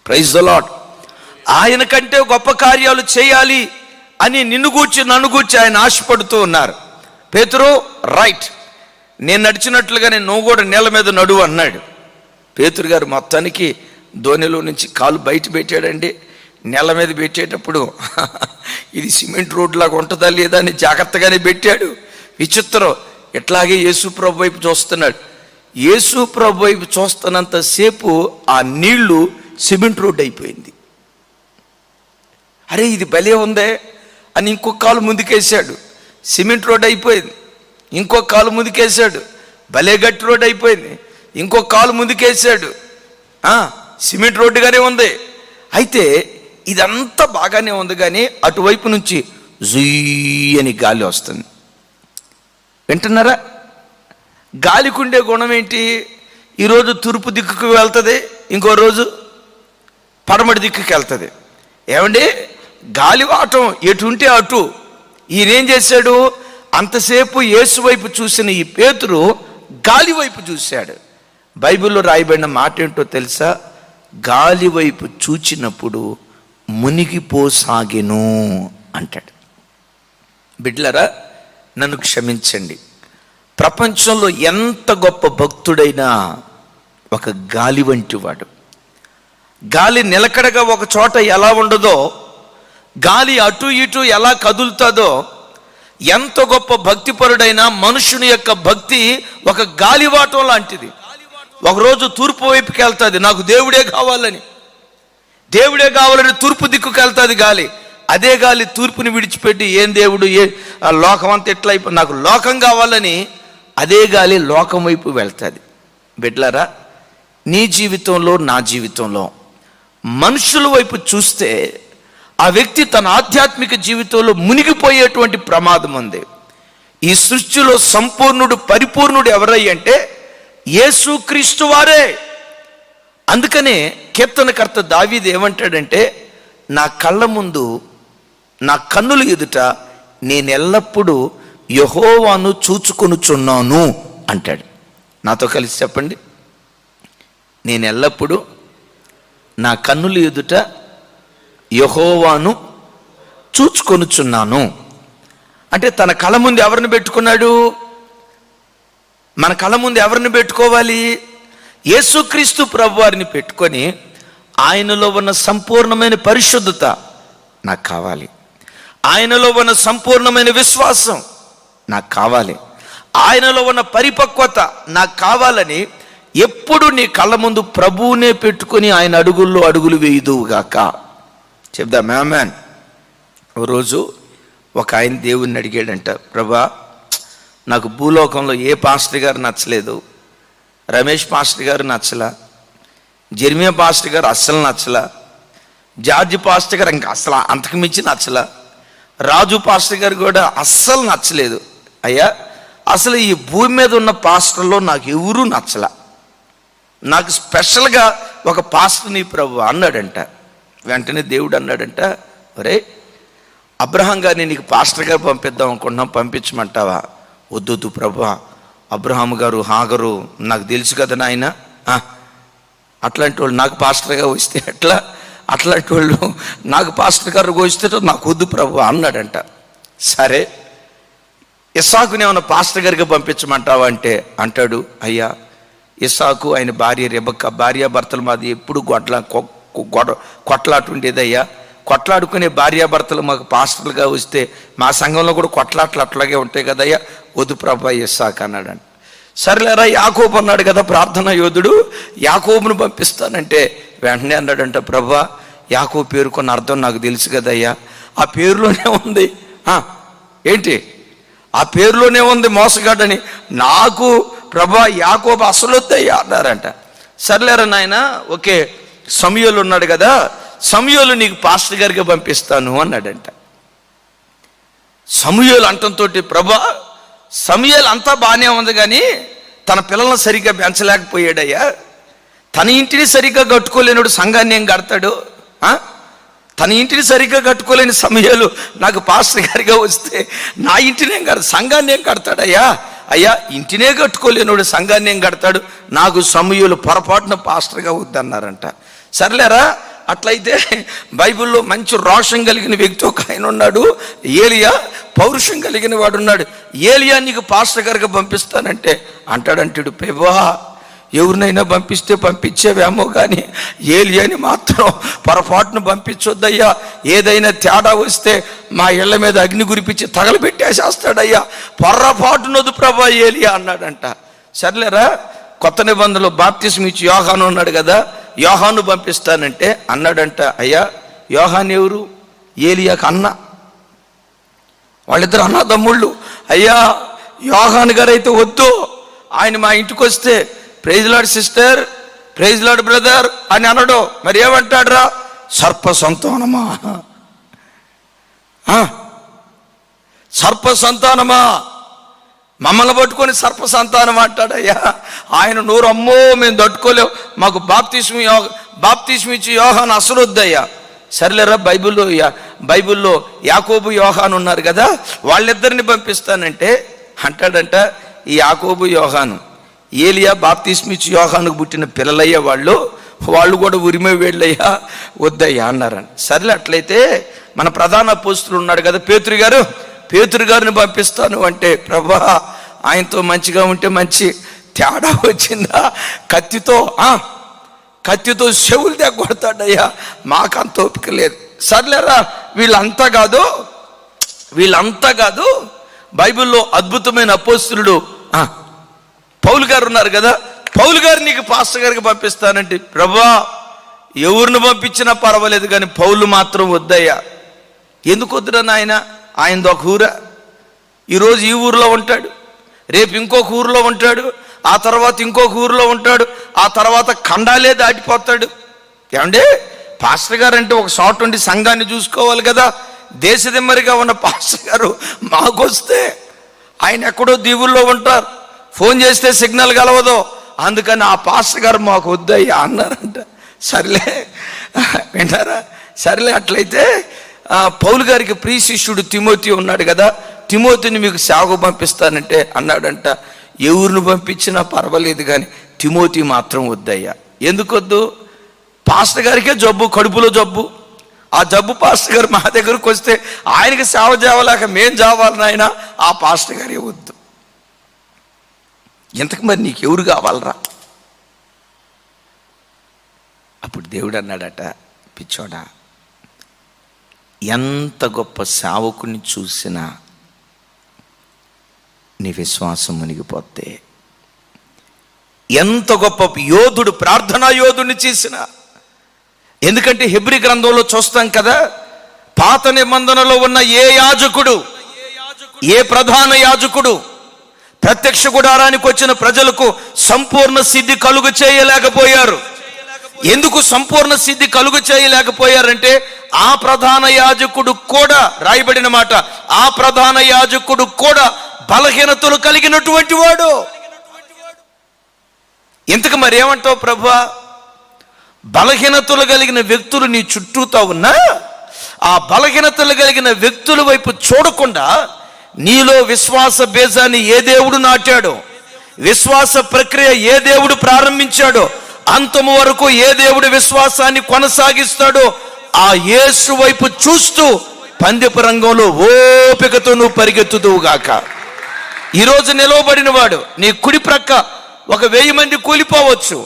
Praise the lord. ఆయన కంటే గొప్ప కార్యాలు చేయాలి అని నిన్ను గూర్చి నన్ను గూర్చి ఆయన ఆశపడుతూ ఉన్నారు. పేతురు, రైట్, నేను నడిచినట్లుగానే నువ్వు కూడా నేల మీద నడువు అన్నాడు. పేతురు గారు మొత్తానికి ధోనిలో నుంచి కాలు బయట పెట్టాడండి. నేల మీద పెట్టేటప్పుడు ఇది సిమెంట్ రోడ్ లాగా ఉంటుందా లేదా అని జాగ్రత్తగానే పెట్టాడు. విచిత్రం, ఇట్లాగే యేసు ప్రభు వైపు చూస్తున్నాడు. యేసు ప్రభు వైపు చూస్తున్నంతసేపు ఆ నీళ్లు సిమెంట్ రోడ్ అయిపోయింది. అరే ఇది భలే ఉందే అని ఇంకొక కాలు ముందుకేసాడు, సిమెంట్ రోడ్ అయిపోయింది. ఇంకొక కాలు ముందుకేసాడు, భలే గట్టి రోడ్ అయిపోయింది. ఇంకొక కాలు ముందుకేసాడు, సిమెంట్ రోడ్డుగానే ఉంది. అయితే ఇదంతా బాగానే ఉంది, కానీ అటువైపు నుంచి జుయ్ అని గాలి వస్తుంది. వింటున్నారా? గాలికుండే గుణం ఏంటి? ఈరోజు తూర్పు దిక్కుకు వెళ్తుంది, ఇంకో రోజు పడమటి దిక్కుకి వెళ్తుంది. ఏమండి, గాలివాటం ఎటు ఉంటే అటు. ఈయనేం చేశాడు? అంతసేపు యేసు వైపు చూసిన ఈ పేతురు గాలి వైపు చూశాడు. బైబిల్లో రాయబడిన మాట ఏంటో తెలుసా? గాలి వైపు చూచినప్పుడు మునిగిపోసాగెను అంటాడు. బిడ్డలారా, నన్ను క్షమించండి, ప్రపంచంలో ఎంత గొప్ప భక్తుడైనా ఒక గాలి వంటి వాడు. గాలి నిలకడగా ఒక చోట ఎలా ఉండదో, గాలి అటు ఇటు ఎలా కదులుతుందో, ఎంత గొప్ప భక్తిపరుడైనా మనుషుని యొక్క భక్తి ఒక గాలివాటం లాంటిది. ఒకరోజు తూర్పు వైపుకి వెళ్తుంది, నాకు దేవుడే కావాలని తూర్పు దిక్కుకి వెళ్తుంది గాలి. అదే గాలి తూర్పుని విడిచిపెట్టి ఏం దేవుడు, లోకం అంతా ఎట్లా అయిపోయి నాకు లోకం కావాలని అదే గాలి లోకం వైపు వెళ్తుంది. బిడ్డలారా, నీ జీవితంలో నా జీవితంలో మనుషుల వైపు చూస్తే ఆ వ్యక్తి తన ఆధ్యాత్మిక జీవితంలో మునిగిపోయేటువంటి ప్రమాదం ఉంది. ఈ సృష్టిలో సంపూర్ణుడు, పరిపూర్ణుడు ఎవరై అంటే యేసుక్రీస్తు వారే. అందుకనే కీర్తనకర్త దావీదు ఏమంటాడంటే, నా కళ్ళ ముందు, నా కన్నుల ఎదుట నేను ఎల్లప్పుడూ యెహోవాను చూచుకొనుచున్నాను అంటాడు. నాతో కలిసి చెప్పండి, నేను ఎల్లప్పుడూ నా కన్నుల ఎదుట యెహోవాను చూచుకొనుచున్నాను. అంటే తన కళ్ళ ముందు ఎవరిని పెట్టుకున్నాడు? మన కళ్ళ ముందు ఎవరిని పెట్టుకోవాలి? యేసుక్రీస్తు ప్రభువారిని పెట్టుకొని ఆయనలో ఉన్న సంపూర్ణమైన పరిశుద్ధత నాకు కావాలి, ఆయనలో ఉన్న సంపూర్ణమైన విశ్వాసం నాకు కావాలి, ఆయనలో ఉన్న పరిపక్వత నాకు కావాలని ఎప్పుడు నీ కళ్ళ ముందు ప్రభువునే పెట్టుకొని ఆయన అడుగుల్లో అడుగులు వేయుదువుగాక. చెప్దాం ఆమేన్. ఓ రోజు ఒక ఆయన దేవుణ్ణి అడిగాడంట, ప్రభా నాకు భూలోకంలో ఏ పాస్టర్ గారు నచ్చలేదు, రమేష్ పాస్టర్ గారు నచ్చలా, జెర్మియా పాస్టర్ గారు అస్సలు నచ్చలా, జార్జి పాస్టర్ గారు ఇంకా అసలు అంతకు మించి నచ్చలా, రాజు పాస్టర్ గారు కూడా అస్సలు నచ్చలేదు. అయ్యా అసలు ఈ భూమి మీద ఉన్న పాస్టర్లో నాకు ఎవరూ నచ్చలా, నాకు స్పెషల్గా ఒక పాస్టర్ని ప్రభు అన్నాడంట. వెంటనే దేవుడు అన్నాడంట, ఒరే అబ్రహాం గారిని నీకు పాస్టర్ గారు పంపిద్దాం అనుకుంటున్నాం, పంపించమంటావా? వద్దు ప్రభు, అబ్రహాం గారు, హాగరు నాకు తెలుసు కదా నాయన, అట్లాంటి వాళ్ళు నాకు పాస్టర్గా వస్తే ఎట్లా, అట్లాంటి వాళ్ళు నాకు పాస్టర్ గారు వస్తే నాకు వద్దు ప్రభు అన్నాడంట. సరే ఇస్సాకుని ఏమైనా పాస్టర్ గారికి పంపించమంటావా అంటే అంటాడు, అయ్యా ఇస్సాకు ఆయన భార్య రెబెక్క, భార్యాభర్తలు మాది ఎప్పుడు కొట్లాట ఉండేదయ్యా, కొట్లాడుకునే భార్యాభర్తలు మాకు పాస్టర్లుగా వస్తే మా సంఘంలో కూడా కొట్లాట్లు అట్లాగే ఉంటాయి కదయ్యా, వద్దు ప్రభా ఇస్సాకు అన్నాడంట. సరేలేరా యాకోబు అన్నాడు కదా ప్రార్థనా యోధుడు, యాకోబును పంపిస్తానంటే వెంటనే అన్నాడంట, ప్రభా యాకోబు పేరుకున్న అర్థం నాకు తెలుసు కదయ్యా, ఆ పేరులోనే ఉంది, ఏంటి ఆ పేరులోనే ఉంది మోసగాడని, నాకు ప్రభా యాకోబు అసలు వద్దయ్యా అన్నారంట. సర్లేరా నాయన, ఓకే సమూయేలు ఉన్నాడు కదా, సమూయేలు నీకు పాస్టర్ గారికి పంపిస్తాను అన్నాడంట. సమూయేలు అంటంతో ప్రభా సమూయేలు అంతా బాగానే ఉంది కానీ తన పిల్లలను సరిగ్గా పెంచలేకపోయాడయ్యా, తన ఇంటిని సరిగ్గా కట్టుకోలేనుడు సంఘాన్ని ఏం కడతాడు? తన ఇంటిని సరిగ్గా కట్టుకోలేని సమూయేలు నాకు పాస్టర్ గారిగా వస్తే నా ఇంటిని ఏం కడతాడు, సంఘాన్ని ఏం కడతాడయ్యా? అయ్యా ఇంటినే కట్టుకోలేనుడు సంఘాన్ని ఏం కడతాడు? నాకు సమూయేలు పొరపాటున పాస్టర్గా వద్దన్నారంట. సర్లేరా అట్లయితే బైబిల్లో మంచి రోషం కలిగిన వ్యక్తి ఒక ఆయన ఉన్నాడు, ఏలియా, పౌరుషం కలిగిన వాడు ఉన్నాడు, ఏలియా నీకు పాస్టర్ గారికి పంపిస్తానంటే అంటాడంటాడు, ప్రభా ఎవరినైనా పంపిస్తే పంపించేవేమో కానీ ఏలియాని మాత్రం పొరపాటును పంపించొద్దయ్యా, ఏదైనా తేడా వస్తే మా ఇళ్ల మీద అగ్ని గురిపించి తగలబెట్టేసేస్తాడయ్యా, పొర్రపాటునొద్దు ప్రభా ఏలియా అన్నాడంట. సర్లేరా కొత్త నిబంధనలో బాప్తిస్మం ఇచ్చి యోహాను ఉన్నాడు కదా, యోహాను పంపిస్తానంటే అన్నాడంట, అయ్యా యోహాను ఎవరు? ఏలియాకు అన్న, వాళ్ళిద్దరు అన్నదమ్ముళ్ళు. అయ్యా యోహాను గారు అయితే వద్దు, ఆయన మా ఇంటికి వస్తే praise lord sister, praise lord brother అని అనడు, మరి ఏమంటాడురా? సర్ప సంతానమా, సర్ప సంతానమా, మమ్మల్ని పట్టుకొని సర్ప సంతానం అంటాడయ్యా. ఆయన నోరు అమ్మో మేము తట్టుకోలేవు, మాకు బాప్తిస్మం ఇచ్చి యోహాను అసలు వద్దయ్యా. సర్లేరా బైబిల్లో యాకోబు యోహాను ఉన్నారు కదా, వాళ్ళిద్దరిని పంపిస్తానంటే అంటాడంట, ఈ యాకోబు యోహాను ఏలియా బాప్తిస్మం ఇచ్చి యోహానుకు పుట్టిన పిల్లలయ్యా, వాళ్ళు కూడా ఉరిమే వేళ్ళయ్యా, వద్దయ్యా అన్నారని. సర్లే అట్లయితే మన ప్రధాన అపోస్తలుడు ఉన్నాడు కదా పేతురు గారిని పంపిస్తాను అంటే, ప్రభా ఆయనతో మంచిగా ఉంటే మంచి, తేడా వచ్చిందా కత్తితో చెవులు దగ్గొడతాడయ్యా, మాకంత ఓపిక లేదు. సర్లేరా వీళ్ళంతా కాదు బైబిల్లో అద్భుతమైన అపోస్తలుడు పౌలు గారు ఉన్నారు కదా, పౌలు గారు నీకు పాస్టర్ గారికి పంపిస్తానంటే, ప్రభా ఎవరిని పంపించినా పర్వాలేదు కానీ పౌలు మాత్రం వద్దయ్యా. ఎందుకు వద్దురా నాయన, ఆయనది ఒక ఊరా, ఈరోజు ఈ ఊరిలో ఉంటాడు, రేపు ఇంకొక ఊరిలో ఉంటాడు, ఆ తర్వాత ఇంకొక ఊరిలో ఉంటాడు, ఆ తర్వాత ఖండాలే దాటిపోతాడు. ఏమంటే పాస్టర్ గారు అంటే ఒక షాట్ ఉండి సంఘాన్ని చూసుకోవాలి కదా. దేశదిమ్మరిగా ఉన్న పాస్టర్ గారు మాకొస్తే ఆయన ఎక్కడో దీవుల్లో ఉంటారు, ఫోన్ చేస్తే సిగ్నల్ కలవదు, అందుకని ఆ పాస్టర్ గారు మాకు వద్దయ్యా అన్నారంట. సర్లే వింటారా, సర్లే అట్లయితే పౌలు గారికి ప్రియ శిష్యుడు తిమోతి ఉన్నాడు కదా, తిమోతిని మీకు సేవకు పంపిస్తానంటే అన్నాడంట. ఎవరిని పంపించినా పర్వాలేదు కానీ తిమోతి మాత్రం వద్దయ్యా. ఎందుకు వద్దు? పాస్టర్ గారికే జబ్బు, కడుపులో జబ్బు. ఆ జబ్బు పాస్టర్ గారు మా దగ్గరకు వస్తే ఆయనకి సేవ చేయలేక మేం చావాలి నాయన, ఆ పాస్టర్ గారే వద్దు. ఇంతకు మరి నీకు ఎవరు కావాలరా? అప్పుడు దేవుడు అన్నాడట, పిచ్చోడా, ఎంత గొప్ప సేవకుని చూసినా నీ విశ్వాసం మునిగిపోతే, ఎంత గొప్ప యోధుడు, ప్రార్థనా యోధుడిని చేసిన. ఎందుకంటే హెబ్రీ గ్రంథంలో చూస్తాం కదా, పాత నిబంధనలో ఉన్న ఏ యాజకుడు, ఏ ప్రధాన యాజకుడు ప్రత్యక్ష గుడారానికి వచ్చిన ప్రజలకు సంపూర్ణ సిద్ధి కలుగు చేయలేకపోయారు. ఎందుకు సంపూర్ణ సిద్ధి కలుగు చేయలేకపోయారంటే, ఆ ప్రధాన యాజకుడు కూడా, రాయబడిన మాట, ఆ ప్రధాన యాజకుడు కూడా బలహీనతలు కలిగినటువంటి వాడు. ఇంతకు మరి ఏమంటావు ప్రభువా? బలహీనతలు కలిగిన వ్యక్తులు నీ చుట్టూతో ఉన్నా, ఆ బలహీనతలు కలిగిన వ్యక్తుల వైపు చూడకుండా నీలో విశ్వాస బీజాన్ని ఏ దేవుడు నాటాడో, విశ్వాస ప్రక్రియ ఏ దేవుడు ప్రారంభించాడో, అంతము వరకు ఏ దేవుడు విశ్వాసాన్ని కొనసాగిస్తాడో ఆ యేసు వైపు చూస్తూ పందెపు రంగంలో ఓపికతో నువ్వు పరిగెత్తుదువుగాక. ఈరోజు నిలవబడిన వాడు నీ కుడి ప్రక్క 1000 మంది కూలిపోవచ్చు,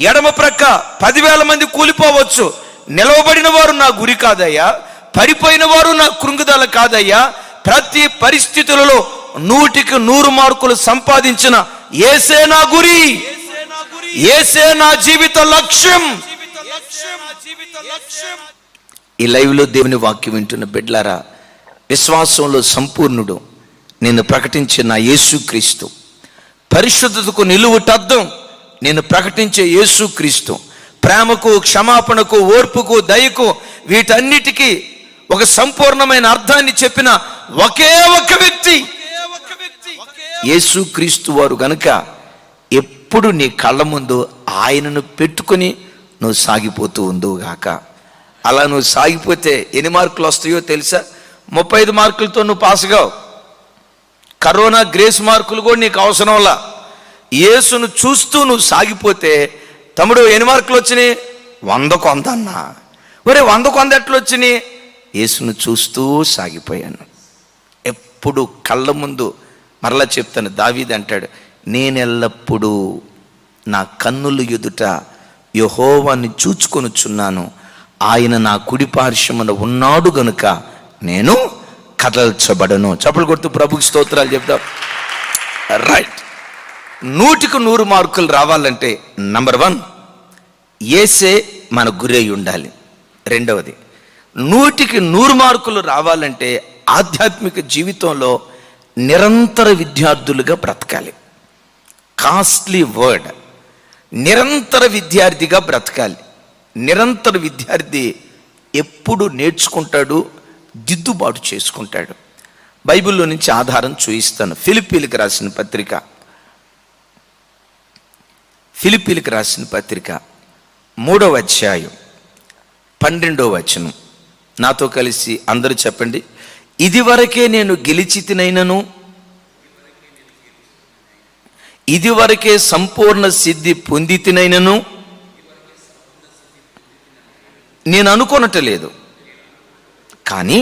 ఎడమ ప్రక్క 10,000 మంది కూలిపోవచ్చు. నిలవబడిన వారు నా గురి కాదయ్యా, పడిపోయిన వారు నా కృంగుదల కాదయ్యా. ప్రతి పరిస్థితులలో 100కి 100 మార్కులు సంపాదించిన యేసే నా గురి, యేసే నా జీవిత లక్ష్యం. ఈ లైవ్లో దేవుని వాక్యం వింటున్న బిడ్డలారా, విశ్వాసంలో సంపూర్ణుడు నేను ప్రకటించే నా యేసుక్రీస్తు, పరిశుద్ధతకు నిలువుటద్దం నేను ప్రకటించే యేసుక్రీస్తు, ప్రేమకు, క్షమాపణకు, ఓర్పుకు, దయకు, వీటన్నిటికీ ఒక సంపూర్ణమైన అర్థాన్ని చెప్పిన ఒకే ఒక వ్యక్తి యేసుక్రీస్తు వారు గనుక ఎప్పుడు నీ కళ్ళ ముందు ఆయనను పెట్టుకుని నువ్వు సాగిపోతూ ఉందువుగాక. అలా నువ్వు సాగిపోతే ఎన్ని మార్కులు వస్తాయో తెలుసా? 35 మార్కులతో నువ్వు పాస్గావు. కరోనా గ్రేస్ మార్కులు కూడా నీకు అవసరంలా. యేసును చూస్తూ నువ్వు సాగిపోతే, తమ్ముడు ఎన్ని మార్కులు వచ్చినాయి? 100కు 100 అన్నా. ఒరే 100కు 100 ఎట్లు వచ్చినాయి? యేసును చూస్తూ సాగిపోయాను. ఎప్పుడు కళ్ళ ముందు, మరలా చెప్తాను, దావీదు అంటాడు, నేనెల్లప్పుడూ నా కన్నులు ఎదుట యెహోవాని చూచుకొనుచున్నాను, ఆయన నా కుడి పార్శ్వమున ఉన్నాడు గనుక నేను కదల్చబడను. చప్పలు కొడుతూ ప్రభుకి స్తోత్రాలు చెప్తాం. రైట్. 100కు 100 మార్కులు రావాలంటే నంబర్ 1 యేసే మన గురి అయి ఉండాలి. రెండవది, 100కి 100 మార్కులు రావాలంటే ఆధ్యాత్మిక జీవితంలో నిరంతర విద్యార్థులుగా బ్రతకాలి. కాస్ట్లీ వర్డ్, నిరంతర విద్యార్థిగా బ్రతకాలి. నిరంతర విద్యార్థి ఎప్పుడు నేర్చుకుంటాడు, దిద్దుబాటు చేసుకుంటాడు. బైబిల్లో నుంచి ఆధారం చూయిస్తాను. ఫిలిప్పీలకు రాసిన పత్రిక, ఫిలిప్పీలకు రాసిన పత్రిక 3వ అధ్యాయం 12వ వచనం. నాతో కలిసి అందరూ చెప్పండి. ఇదివరకే నేను గెలిచితినైనను, ఇదివరకే సంపూర్ణ సిద్ధి పొందితినైనను నేను అనుకొనటలేదు, కానీ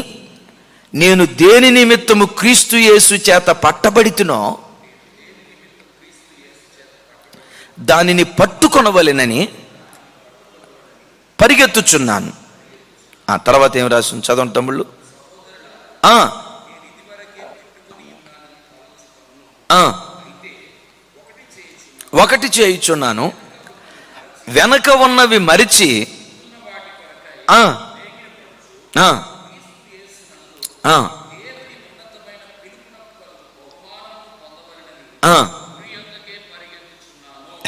నేను దేని నిమిత్తము క్రీస్తు యేసు చేత పట్టబడితునో దానిని పట్టుకొనవలెనని పరిగెత్తుచున్నాను. ఆ తర్వాత ఏం రాసి చదవండి తమ్ముళ్ళు. ఒకటి చేయుచున్నాను, వెనక ఉన్నవి మరిచి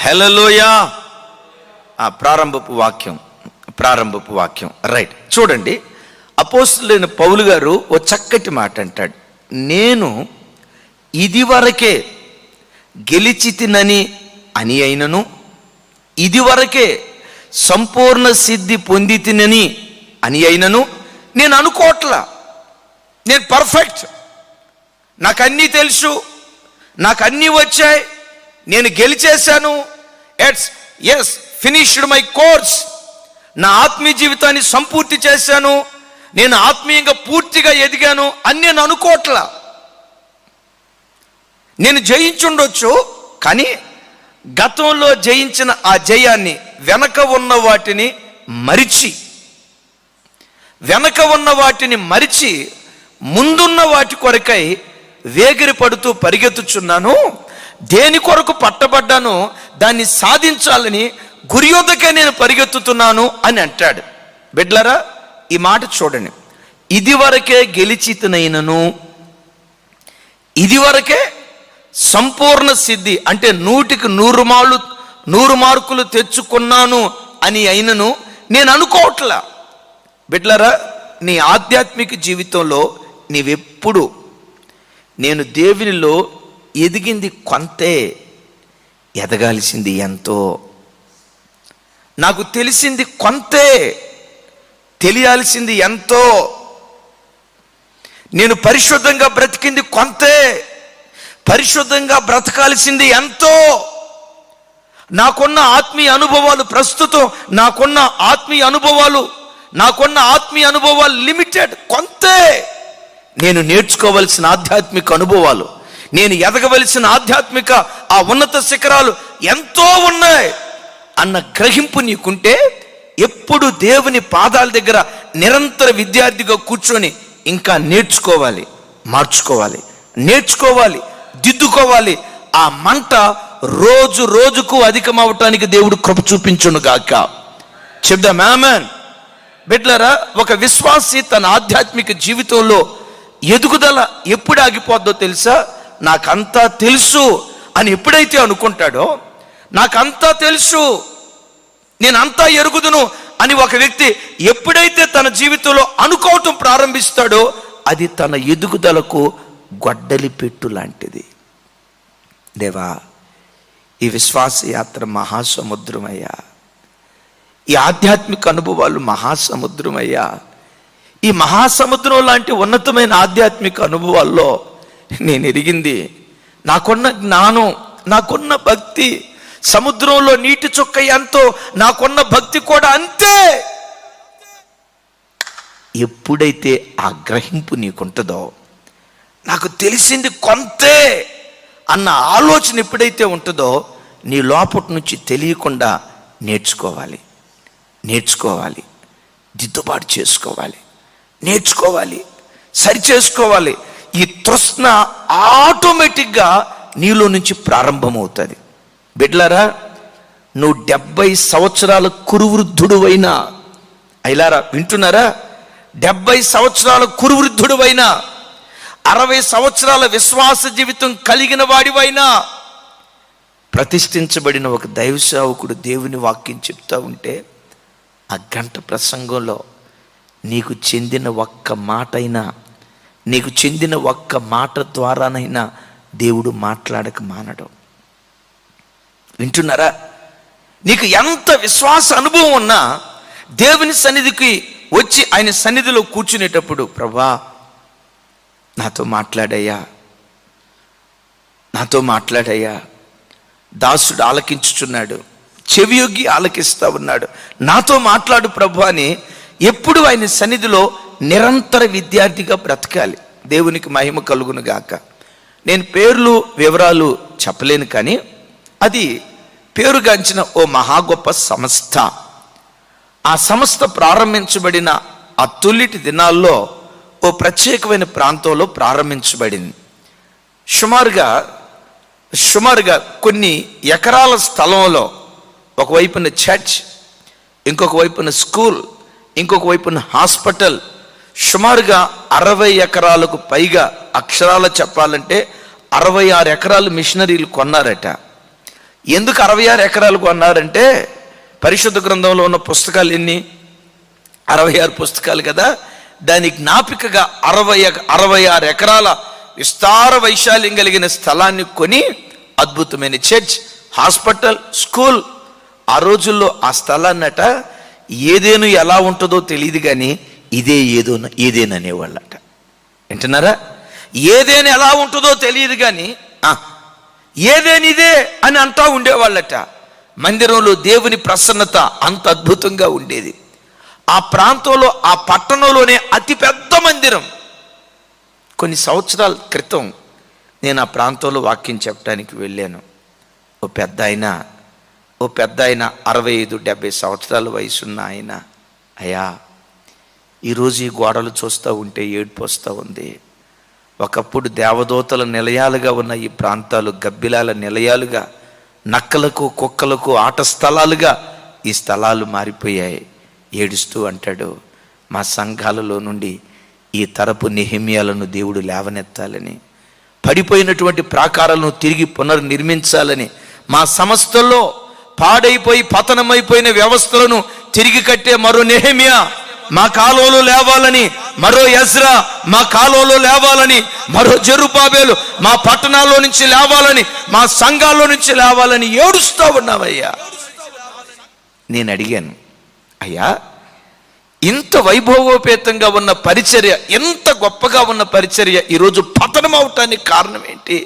హల్లెలూయా. ప్రారంభపు వాక్యం ప్రారంభపు వాక్యం. రైట్, చూడండి, అపోస్తలుడైన పౌలు గారు ఓ చక్కటి మాట అంటాడు. నేను ఇదివరకే గెలిచితినని అని అయినను, ఇదివరకే సంపూర్ణ సిద్ధి పొందితినని అని అయినను నేను అనుకోవట్లా. నేను పర్ఫెక్ట్, నాకు అన్నీ తెలుసు, నాకు అన్నీ వచ్చాయి, నేను గెలిచేశాను, ఎస్ ఫినిష్డ్ మై కోర్స్, నా ఆత్మీయ జీవితాన్ని సంపూర్తి చేశాను, నేను ఆత్మీయంగా పూర్తిగా ఎదిగాను అని నేను అనుకోవట్లా. నేను జయించుండొచ్చు, కానీ గతంలో జయించిన ఆ జయాన్ని వెనక ఉన్న వాటిని మరిచి ముందున్న వాటి కొరకై వేగిరి పడుతూ పరిగెత్తుచున్నాను. దేని కొరకు పట్టబడ్డాను దాన్ని సాధించాలని గురి యొద్దకే నేను పరిగెత్తుతున్నాను అని అంటాడు. బిడ్లరా, ఈ మాట చూడండి. ఇదివరకే గెలిచితనైనను, ఇదివరకే సంపూర్ణ సిద్ధి అంటే 100కి 100 మార్కులు తెచ్చుకున్నాను అని అయినను నేను అనుకోవట్లా. బిడ్లరా, నీ ఆధ్యాత్మిక జీవితంలో నీవెప్పుడు నేను దేవునిలో ఎదిగింది కొంతే, ఎదగాల్సింది ఎంతో, నాకు తెలిసింది కొంతే, తెలియాల్సింది ఎంతో, నేను పరిశుద్ధంగా బ్రతికింది కొంతే, పరిశుద్ధంగా బ్రతకాల్సింది ఎంతో, నాకున్న ఆత్మీయ అనుభవాలు ప్రస్తుతం నాకున్న ఆత్మీయ అనుభవాలు లిమిటెడ్, కొంతే. నేను నేర్చుకోవలసిన ఆధ్యాత్మిక అనుభవాలు, నేను ఎదగవలసిన ఆధ్యాత్మిక ఆ ఉన్నత శిఖరాలు ఎంతో ఉన్నాయి అన్న గ్రహింపు నీకుంటే ఎప్పుడు దేవుని పాదాల దగ్గర నిరంతర విద్యార్థిగా కూర్చొని ఇంకా నేర్చుకోవాలి, మార్చుకోవాలి, నేర్చుకోవాలి, దిద్దుకోవాలి. ఆ మంట రోజు రోజుకు అధికమవటానికి దేవుడు కృప చూపించును గాక. చెప్దాం ఆమేన్. బిడ్డలారా, ఒక విశ్వాసి తన ఆధ్యాత్మిక జీవితంలో ఎదుగుదల ఎప్పుడు ఆగిపోద్దో తెలుసా? నాకంతా తెలుసు అని ఎప్పుడైతే అనుకుంటాడో, నాకంతా తెలుసు, నేనంతా ఎరుగుదును అని ఒక వ్యక్తి ఎప్పుడైతే తన జీవితంలో అనుకోవటం ప్రారంభిస్తాడో అది తన ఎదుగుదలకు గొడ్డలి పెట్టు లాంటిది. దేవా, ఈ విశ్వాస యాత్ర మహాసముద్రమయ్యా, ఈ ఆధ్యాత్మిక అనుభవాలు మహాసముద్రమయ్యా. ఈ మహాసముద్రం లాంటి ఉన్నతమైన ఆధ్యాత్మిక అనుభవాల్లో నేను ఎరిగింది, నాకున్న జ్ఞానం, నాకున్న భక్తి, సముద్రంలో నీటి చుక్క ఎంతో నాకున్న భక్తి కూడా అంతే. ఎప్పుడైతే ఆ గ్రహింపు నీకుంటుందో, నాకు తెలిసింది కొంతే అన్న ఆలోచన ఎప్పుడైతే ఉంటుందో, నీ లోపటి నుంచి తెలియకుండా నేర్చుకోవాలి, దిద్దుబాటు చేసుకోవాలి, నేర్చుకోవాలి, సరి చేసుకోవాలి. ఈ తృష్ణ ఆటోమేటిక్గా నీలో నుంచి ప్రారంభమవుతుంది. బిడ్డలారా, నువ్వు 70 సంవత్సరాల కురువృద్ధుడువైనా, అయిలారా వింటున్నారా, 70 సంవత్సరాల కురువృద్ధుడువైనా, 60 సంవత్సరాల విశ్వాస జీవితం కలిగిన వాడివైనా, ప్రతిష్ఠించబడిన ఒక దైవ సేవకుడు దేవుని వాక్యం చెప్తా ఉంటే ఆ గంట ప్రసంగంలో నీకు చెందిన ఒక్క మాటైనా, నీకు చెందిన ఒక్క మాట ద్వారానైనా దేవుడు మాట్లాడక మానడం. వింటున్నారా? నీకు ఎంత విశ్వాస అనుభవం ఉన్నా దేవుని సన్నిధికి వచ్చి ఆయన సన్నిధిలో కూర్చునేటప్పుడు, ప్రభా నాతో మాట్లాడయ్యా, దాసుడు ఆలకించుచున్నాడు, చెవియొగ్గి ఆలకిస్తా ఉన్నాడు, నాతో మాట్లాడు ప్రభు అని ఎప్పుడు ఆయన సన్నిధిలో నిరంతర విద్యార్థిగా బ్రతకాలి. దేవునికి మహిమ కలుగును గాక. నేను పేర్లు వివరాలు చెప్పలేను, కానీ అది పేరుగాంచిన ఓ మహా గొప్ప సంస్థ. ఆ సంస్థ ప్రారంభించబడిన ఆ తొలిటి దినాల్లో ఓ ప్రత్యేకమైన ప్రాంతంలో ప్రారంభించబడింది. సుమారుగా కొన్ని ఎకరాల స్థలంలో ఒకవైపున చర్చ్, ఇంకొక వైపున స్కూల్, ఇంకొక వైపున హాస్పిటల్, సుమారుగా 60 ఎకరాలకు పైగా, అక్షరాల చెప్పాలంటే 66 ఎకరాలు మిషనరీలు కొన్నారట. ఎందుకు 66 ఎకరాలు కొన్నారంటే, పరిశుద్ధ గ్రంథంలో ఉన్న పుస్తకాలు ఎన్ని? 66 పుస్తకాలు కదా, దాని జ్ఞాపికగా 66 ఎకరాల విస్తార వైశాల్యం కలిగిన స్థలాన్ని కొని అద్భుతమైన చర్చ్, హాస్పిటల్, స్కూల్. ఆ రోజుల్లో ఆ స్థలాన్నట ఏదేను ఎలా ఉంటుందో తెలియదు కానీ ఇదే ఏదేను అనేవాళ్ళట. వింటున్నారా? ఏదేను ఎలా ఉంటుందో తెలియదు కానీ ఏదేనిదే అని అంటా ఉండేవాళ్ళట. మందిరంలో దేవుని ప్రసన్నత అంత అద్భుతంగా ఉండేది. ఆ ప్రాంతంలో, ఆ పట్టణంలోనే అతిపెద్ద మందిరం. కొన్ని సంవత్సరాల క్రితం నేను ఆ ప్రాంతంలో వాక్యం చెప్పడానికి వెళ్ళాను. ఓ పెద్ద ఆయన 65-70 సంవత్సరాల వయసున్న ఆయన, అయ్యా ఈరోజు ఈ గోడలు చూస్తూ ఉంటే ఏడుపు వస్తూ ఉంది. ఒకప్పుడు దేవదూతల నిలయాలుగా ఉన్న ఈ ప్రాంతాలు గబ్బిలాల నిలయాలుగా, నక్కలకు కుక్కలకు ఆట స్థలాలుగా ఈ స్థలాలు మారిపోయాయి. ఏడుస్తూ అంటాడు, మా సంఘాలలో నుండి ఈ తరపు నెహెమ్యాలను దేవుడు లేవనెత్తాలని, పడిపోయినటువంటి ప్రాకారాలను తిరిగి పునర్నిర్మించాలని, మా సంస్థల్లో పాడైపోయి పతనమైపోయిన వ్యవస్థలను తిరిగి కట్టే మరో నెహెమ్యా మా కాలంలో లేవాలని, మరో ఎజ్రా మా కాలంలో లేవాలని, మరో జెరుబ్బాబెలు మా పట్టణాల్లో నుంచి లేవాలని, మా సంఘాల్లో నుంచి లేవాలని ఏడుస్తూ ఉన్నావయ్యా. నేను అడిగాను, అయ్యా ఇంత వైభవోపేతంగా ఉన్న పరిచర్య, ఎంత గొప్పగా ఉన్న పరిచర్య ఈరోజు పతనం అవటానికి కారణం ఏంటి?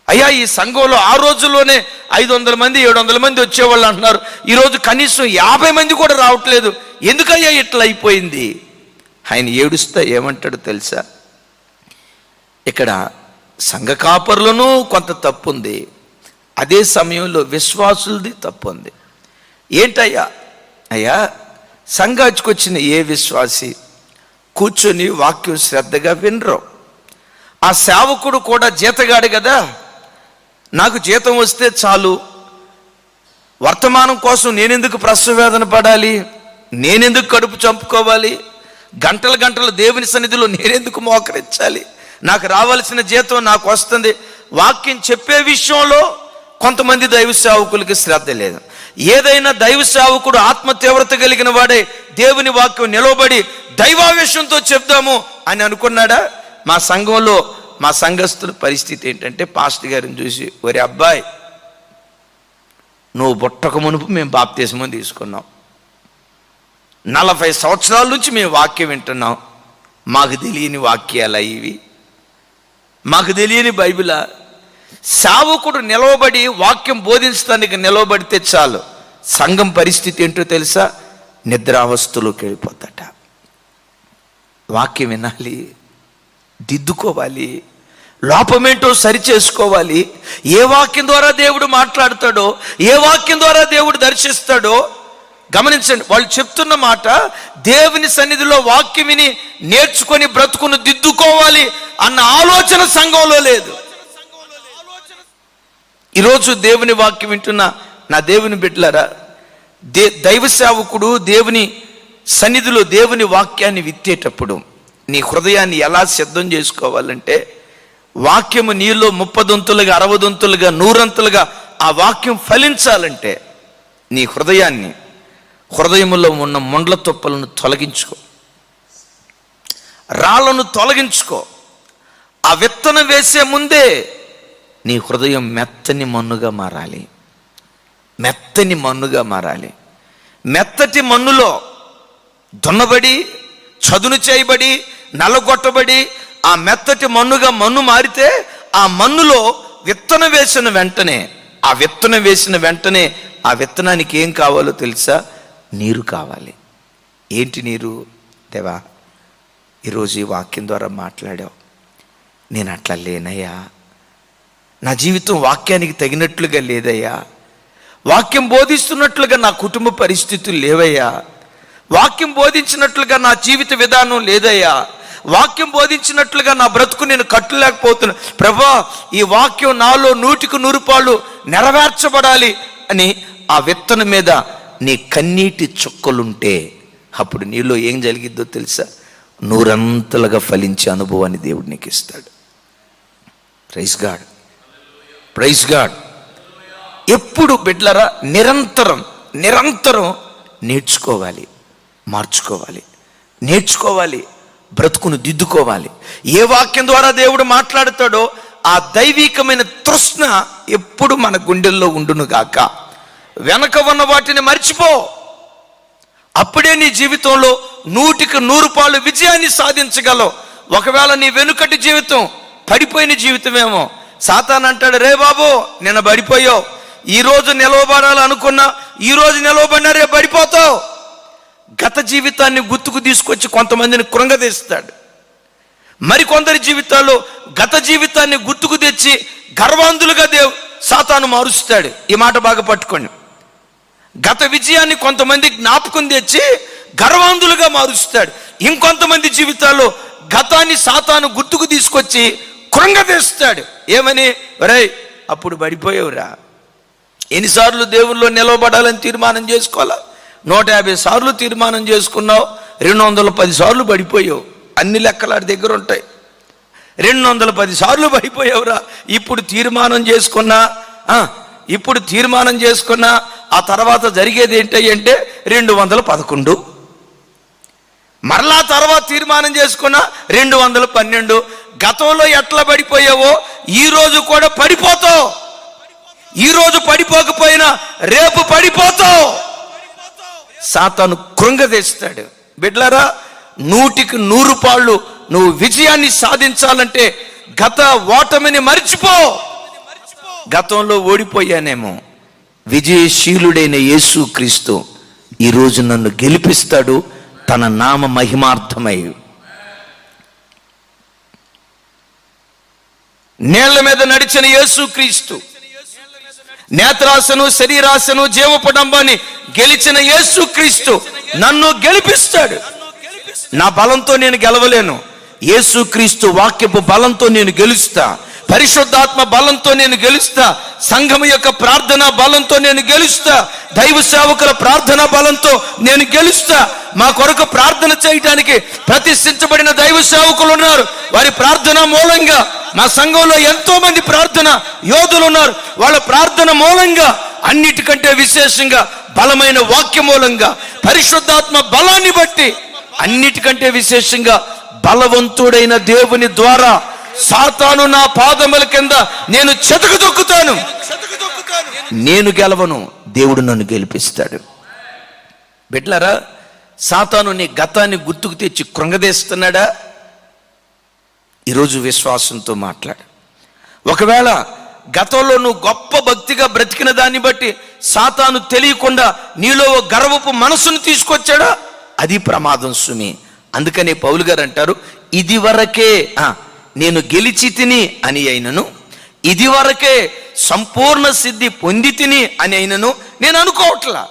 అయ్యా ఈ సంఘంలో ఆ రోజుల్లోనే 500 మంది 700 మంది వచ్చేవాళ్ళు అంటున్నారు, ఈరోజు కనీసం 50 మంది కూడా రావట్లేదు, ఎందుకయ్యా ఇట్లా అయిపోయింది? ఆయన ఏడుస్తా ఏమంటాడు తెలుసా? ఇక్కడ సంఘ కాపరులను కొంత తప్పు ఉంది, అదే సమయంలో విశ్వాసులది తప్పు ఉంది. ఏంటయ్యా? అయ్యా సంఘాచుకొచ్చిన ఏ విశ్వాసి కూర్చొని వాక్యం శ్రద్ధగా వినరు. ఆ సేవకుడు కూడా జీతగాడు కదా, నాకు జీతం వస్తే చాలు, వర్తమానం కోసం నేనెందుకు ప్రసవేదన పడాలి, నేనెందుకు కడుపు చంపుకోవాలి, గంటలు దేవుని సన్నిధిలో నేనెందుకు మోకరించాలి, నాకు రావాల్సిన జీతం నాకు వస్తుంది. వాక్యం చెప్పే విషయంలో కొంతమంది దైవ సేవకులకి శ్రద్ధ లేదు. ఏదైనా దైవ సేవకుడు ఆత్మ తీవ్రత కలిగిన వాడే దేవుని వాక్యం నిలవబడి దైవావేశంతో చెప్దాము అని అనుకున్నాడా? మా సంఘంలో మా సంఘస్థుల పరిస్థితి ఏంటంటే, పాస్టర్ గారిని చూసి, ఒరే అబ్బాయి నువ్వు పుట్టక మునుపు మేము బాప్తిస్మం తీసుకున్నాం, 40 సంవత్సరాల నుంచి మేము వాక్యం వింటున్నాం, మాకు తెలియని వాక్యాలా ఇవి, మాకు తెలియని బైబిలా? సేవకుడు నిలవబడి వాక్యం బోధించడానికి నిలవబడితే చాలు, సంఘం పరిస్థితి ఏంటో తెలుసా? నిద్రావస్థలోకి వెళ్ళిపోతాట. వాక్యం వినాలి, దిద్దుకోవాలి, లోపమేంటో సరి చేసుకోవాలి. ఏ వాక్యం ద్వారా దేవుడు మాట్లాడతాడో, ఏ వాక్యం ద్వారా దేవుడు దర్శిస్తాడో గమనించండి. వాళ్ళు చెప్తున్న మాట, దేవుని సన్నిధిలో వాక్యం విని నేర్చుకొని బ్రతుకును దిద్దుకోవాలి అన్న ఆలోచన సంఘంలో లేదు. ఈరోజు దేవుని వాక్యం వింటున్న నా దేవుని బిడ్డలారా, దైవ సేవకుడు దేవుని సన్నిధిలో దేవుని వాక్యాన్ని విత్తేటప్పుడు నీ హృదయాన్ని ఎలా సిద్ధం చేసుకోవాలంటే, వాక్యము నీలో 30 దొంతులుగా 60 దొంతులుగా 100 ఆ వాక్యం ఫలించాలంటే నీ హృదయములో ఉన్న ముండ్ల తుప్పలను తొలగించుకో, రాళ్లను తొలగించుకో. ఆ విత్తనం వేసే ముందే నీ హృదయం మెత్తని మన్నుగా మారాలి, మెత్తని మన్నుగా మారాలి. మెత్తటి మన్నులో దున్నబడి చదును చేయబడి నల్లగొట్టబడి ఆ మెత్తటి మన్ను మారితే, ఆ మన్నులో విత్తనం వేసిన వెంటనే ఆ విత్తనానికి ఏం కావాలో తెలుసా? నీరు కావాలి. ఏంటి నీరు? దేవా ఈరోజు ఈ వాక్యం ద్వారా మాట్లాడావు, నేను అట్లా లేనయ్యా, నా జీవితం వాక్యానికి తగినట్లుగా లేదయ్యా, వాక్యం బోధిస్తున్నట్లుగా నా కుటుంబ పరిస్థితులు లేవయ్యా, వాక్యం బోధించినట్లుగా నా జీవిత విధానం లేదయ్యా, వాక్యం బోధించినట్లుగా నా బ్రతుకు నేను కట్టలేకపోతున్నా. ప్రభా ఈ వాక్యం నాలో 100% నెరవేర్చబడాలి అని ఆ విత్తనం మీద నీ కన్నీటి చుక్కలుంటే అప్పుడు నీలో ఏం జరిగిద్దో తెలుసా? 100 ఫలించే అనుభవాన్ని దేవుడు నీకు ఇస్తాడు. Praise god, praise god. ఎప్పుడు బిడ్డలారా నిరంతరం నేర్చుకోవాలి. మార్చుకోవాలి, నేర్చుకోవాలి, బ్రతుకును దిద్దుకోవాలి. ఏ వాక్యం ద్వారా దేవుడు మాట్లాడతాడో ఆ దైవికమైన తృష్ణ ఎప్పుడు మన గుండెల్లో ఉండును గాక. వెనక ఉన్న వాటిని మర్చిపో. అప్పుడే నీ జీవితంలో 100% విజయాన్ని సాధించగలవు. ఒకవేళ నీ వెనుకటి జీవితం పడిపోయిన జీవితమేమో, సాతాను అంటాడు, రే బాబు నిన్న పడిపోయావు, ఈరోజు నిలవబడాలనుకున్నా, ఈరోజు నిలవబడినా రేపు పడిపోతావు. గత జీవితాన్ని గుర్తుకు తీసుకొచ్చి కొంతమందిని కృంగదీస్తాడు. మరికొందరి జీవితాల్లో గత జీవితాన్ని గుర్తుకు తెచ్చి గర్వాంధులుగా సాతాను మారుస్తాడు. ఈ మాట బాగా పట్టుకోండి. గత విజయాన్ని కొంతమంది జ్ఞాపకం తెచ్చి గర్వాంధులుగా మారుస్తాడు. ఇంకొంతమంది జీవితాల్లో గతాన్ని సాతాను గుర్తుకు తీసుకొచ్చి కృంగదీస్తాడు. ఏమని? ఒరేయ్ అప్పుడు పడిపోయావురా. ఎన్నిసార్లు దేవుల్లో నిలవబడాలని తీర్మానం చేసుకోవాలా? 150 సార్లు తీర్మానం చేసుకున్నావు, 210 సార్లు పడిపోయావు. అన్ని లెక్కలాడి దగ్గర ఉంటాయి. 210 సార్లు పడిపోయావురా. ఇప్పుడు తీర్మానం చేసుకున్నా ఆ తర్వాత జరిగేది ఏంటంటే 211. మరలా తర్వాత తీర్మానం చేసుకున్నా 212. గతంలో ఎట్లా పడిపోయావో ఈరోజు కూడా పడిపోతావు. ఈరోజు పడిపోకపోయినా రేపు పడిపోతావు. సాతాను కృంగదీస్తాడు. బిడ్డలారా, 100% నువ్వు విజయాన్ని సాధించాలంటే గత ఓటమిని మర్చిపో. గతంలో ఓడిపోయానేమో, విజయశీలుడైన యేసుక్రీస్తు ఈరోజు నన్ను గెలిపిస్తాడు తన నామ మహిమార్థమై. నేళ్ల మీద నడిచిన యేసుక్రీస్తు, నేత్రాశను, శరీరాశను, జీవపడంబాన్ని గెలిచిన యేసుక్రీస్తు నన్ను గెలిపిస్తాడు. నా బలంతో నేను గెలవలేను. యేసుక్రీస్తు వాక్యపు బలంతో నేను గెలుస్తా. పరిశుద్ధాత్మ బలంతో నేను గెలుస్తా. సంఘం యొక్క ప్రార్థన బలంతో నేను గెలుస్తా. దైవ సేవకుల ప్రార్థన బలంతో నేను గెలుస్తా. మా కొరకు ప్రార్థన చేయడానికి ప్రతిష్ఠించబడిన దైవ సేవకులు ఉన్నారు. వారి ప్రార్థన మూలంగా మా సంఘంలో ఎంతో మంది ప్రార్థన యోధులు ఉన్నారు. వాళ్ళ ప్రార్థన మూలంగా, అన్నిటికంటే విశేషంగా బలమైన వాక్య మూలంగా, పరిశుద్ధాత్మ బలాన్ని బట్టి, అన్నిటికంటే విశేషంగా బలవంతుడైన దేవుని ద్వారా సాతాను నా పాదముల కింద నేను చెతకుతొక్కుతాను. నేను గెలవను, దేవుడు నన్ను గెలిపిస్తాడు. బిడ్డలారా, సాతాను నీ గతాన్ని గుర్తుకు తెచ్చి కృంగదీస్తున్నాడా? ఈరోజు విశ్వాసంతో మాట్లాడు. ఒకవేళ గతంలో నువ్వు గొప్ప భక్తిగా బ్రతికిన దాన్ని బట్టి సాతాను తెలియకుండా నీలో గర్వపు మనసును తీసుకొచ్చాడా? అది ప్రమాదం సుమి. అందుకనే పౌలు గారు అంటారు, ఇది వరకే నేను గెలిచి తిని అని అయినను, ఇది వరకే సంపూర్ణ సిద్ధి పొంది తిని అని అయినను నేను అనుకోవట్లా.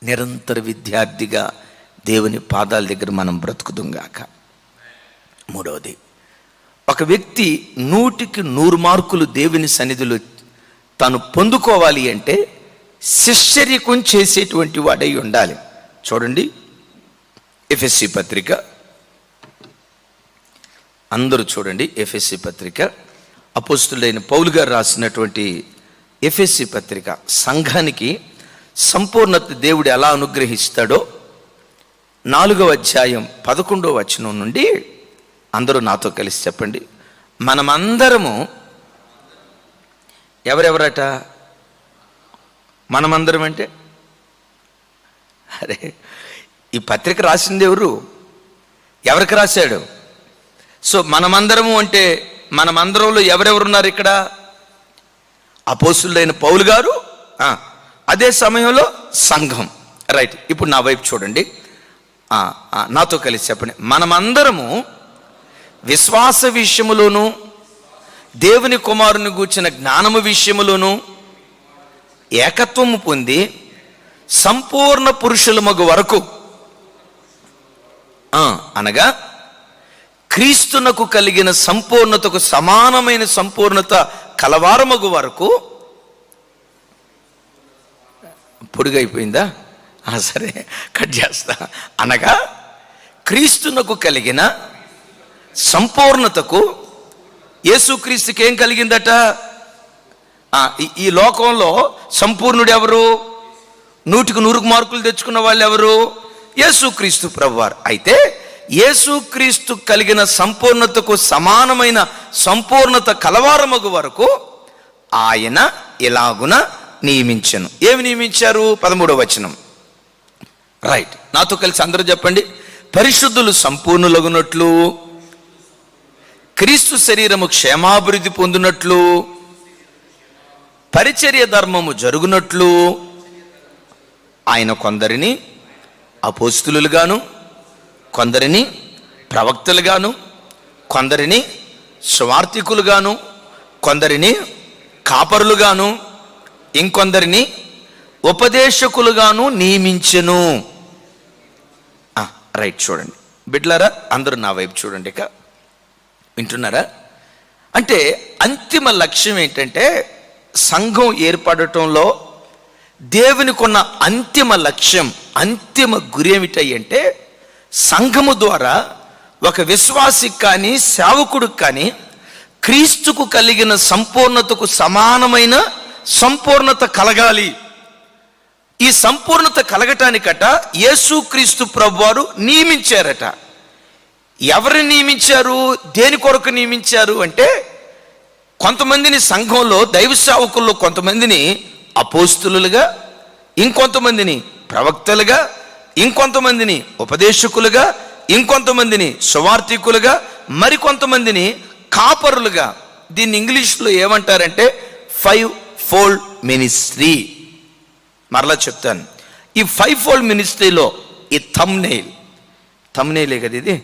నిరంతర విద్యార్థిగా దేవుని పాదాల దగ్గర మనం బ్రతుకుదుంగాక. మూడవది, ఒక వ్యక్తి 100% మార్కులు దేవుని సన్నిధిలో తాను పొందుకోవాలి అంటే శిష్యరికం చేసేటువంటి వాడై ఉండాలి. చూడండి, ఎఫెసీ పత్రిక, అందరూ చూడండి. ఎఫెసీ పత్రిక, అపోస్తులైన పౌలు గారు రాసినటువంటి ఎఫెసీ పత్రిక. సంఘానికి సంపూర్ణత దేవుడు ఎలా అనుగ్రహిస్తాడో 4వ అధ్యాయం 11వ వచనం నుండి అందరూ నాతో కలిసి చెప్పండి. మనమందరము, ఎవరెవరట మనమందరం అంటే? అరే, ఈ పత్రిక రాసింది ఎవరు? ఎవరికి రాశాడు? సో మనమందరము అంటే మనమందరంలో ఎవరెవరున్నారు ఇక్కడ? అపోస్తులైన పౌలు గారు, అదే సమయంలో సంఘం. రైట్, ఇప్పుడు నా వైపు చూడండి, నాతో కలిసి చెప్పండి. మనమందరము విశ్వాస విషయములోను, దేవుని కుమారుని గూర్చిన జ్ఞానము విషయములోను ఏకత్వము పొంది సంపూర్ణ పురుషులమగు వరకు, అనగా క్రీస్తునకు కలిగిన సంపూర్ణతకు సమానమైన సంపూర్ణత కలవారమగు వరకు. పొడుగైపోయిందా? సరే, కట్ చేస్తా. అనగా క్రీస్తునకు కలిగిన సంపూర్ణతకు, యేసుక్రీస్తుకి ఏం కలిగిందట? ఈ లోకంలో సంపూర్ణుడు ఎవరు? 100కు 100 మార్కులు తెచ్చుకున్న వాళ్ళు ఎవరు? యేసుక్రీస్తు ప్రభువారు. అయితే యేసుక్రీస్తు కలిగిన సంపూర్ణతకు సమానమైన సంపూర్ణత కలవారమగు వరకు ఆయన ఇలాగున నియమించెను. ఏమి నియమించారు? 13వ వచనం. రైట్, నాతో కలిసి అందరూ చెప్పండి. పరిశుద్ధులు సంపూర్ణులగునట్లు, క్రీస్తు శరీరము క్షేమాభివృద్ధి పొందినట్లు, పరిచర్య ధర్మము జరుగునట్లు ఆయన కొందరిని అపోస్తులుగాను, కొందరిని ప్రవక్తలుగాను, కొందరిని సువార్తికులుగాను, కొందరిని కాపరులుగాను, ఇంకొందరిని ఉపదేశకులుగాను నియమించెను. రైట్, చూడండి బిడ్లారా, అందరూ నా వైపు చూడండి. ఇక వింటున్నారా? అంటే అంతిమ లక్ష్యం ఏంటంటే, సంఘం ఏర్పడటంలో దేవునికి ఉన్న అంతిమ లక్ష్యం, అంతిమ గురి ఏమిటంటే, సంఘము ద్వారా ఒక విశ్వాసికి కానీ సేవకుడికి కానీ క్రీస్తుకు కలిగిన సంపూర్ణతకు సమానమైన సంపూర్ణత కలగాలి. ఈ సంపూర్ణత కలగటానికట యేసుక్రీస్తు ప్రభువారు నియమించారట. ఎవరిని నియమించారు? దేని కొరకు నియమించారు అంటే, కొంతమందిని సంఘంలో దైవ సేవకుల్లో కొంతమందిని అపోస్తులుగా, ఇంకొంతమందిని ప్రవక్తలుగా, ఇంకొంతమందిని ఉపదేశకులుగా, ఇంకొంతమందిని సువార్తికులుగా, మరికొంతమందిని కాపరులుగా. దీన్ని ఇంగ్లీష్లో ఏమంటారంటే 5-fold మినిస్ట్రీ. మరలా చెప్తాను, ఈ 5-fold మినిస్ట్రీలో ఈ థంబ్నెయిలే కదా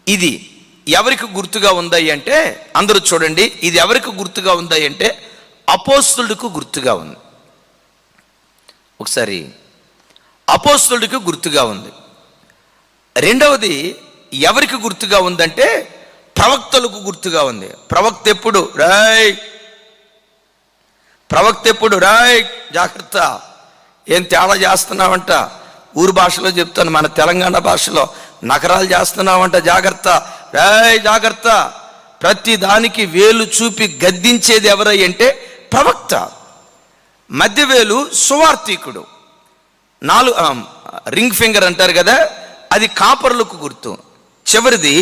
ఇది ఎవరికి గుర్తుగా ఉందాయి అంటే, అందరూ చూడండి, ఇది ఎవరికి గుర్తుగా ఉందాయి అంటే అపోస్తులుడికి గుర్తుగా ఉంది. ఒకసారి అపోస్తులుడికి గుర్తుగా ఉంది. రెండవది ఎవరికి గుర్తుగా ఉందంటే ప్రవక్తలకు గుర్తుగా ఉంది. ప్రవక్త ఎప్పుడు రాయ్ జాగ్రత్త, ఏం తేడా చేస్తున్నావంట. ఊరు భాషలో చెప్తాను, మన తెలంగాణ భాషలో నకరాలు చేస్తున్నావంట, జాగ్రత్త రాయ్ జాగ్రత్త. ప్రతి దానికి వేలు చూపి గద్దించేది ఎవరై అంటే ప్రవక్త. మధ్యవేలు సువార్తికుడు. రింగ్ ఫింగర్ అంటారు కదా, అది కాపరులకు గుర్తు. చివరిది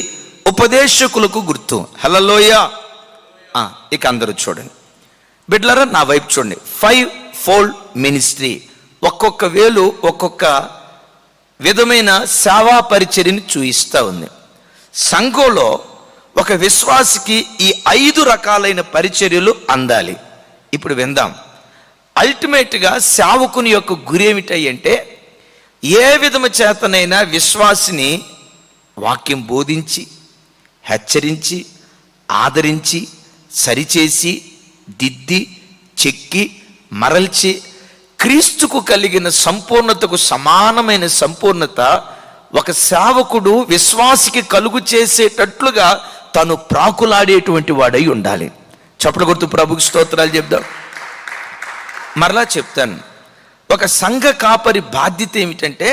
ఉపదేశకులకు గుర్తు. హల్లెలూయా. ఇక అందరూ చూడండి బిడ్డలారా, నా వైపు చూడండి. 5-fold ministry. ఒక్కొక్క వేలు ఒక్కొక్క విధమైన సేవా పరిచర్యని చూయిస్తూ ఉంది. సంఘంలో ఒక విశ్వాసికి ఈ 5 రకాలైన పరిచర్యలు అందాలి. ఇప్పుడు విందాం. అల్టిమేట్గా సేవకుని యొక్క గురి ఏమిటంటే, ఏ విధము చేతనైనా విశ్వాసిని వాక్యం బోధించి, హెచ్చరించి, ఆదరించి, సరిచేసి, దిద్ది, చెక్కి, మరల్చి క్రీస్తుకు కలిగిన సంపూర్ణతకు సమానమైన సంపూర్ణత ఒక సేవకుడు విశ్వాసికి కలుగు చేసేటట్లుగా తను ప్రాకులాడేటువంటి వాడై ఉండాలి. చప్పట్లు కొడుతూ ప్రభుకి స్తోత్రాలు చెప్దాం. మరలా చెప్తాను, ఒక సంఘ కాపరి బాధ్యత ఏమిటంటే,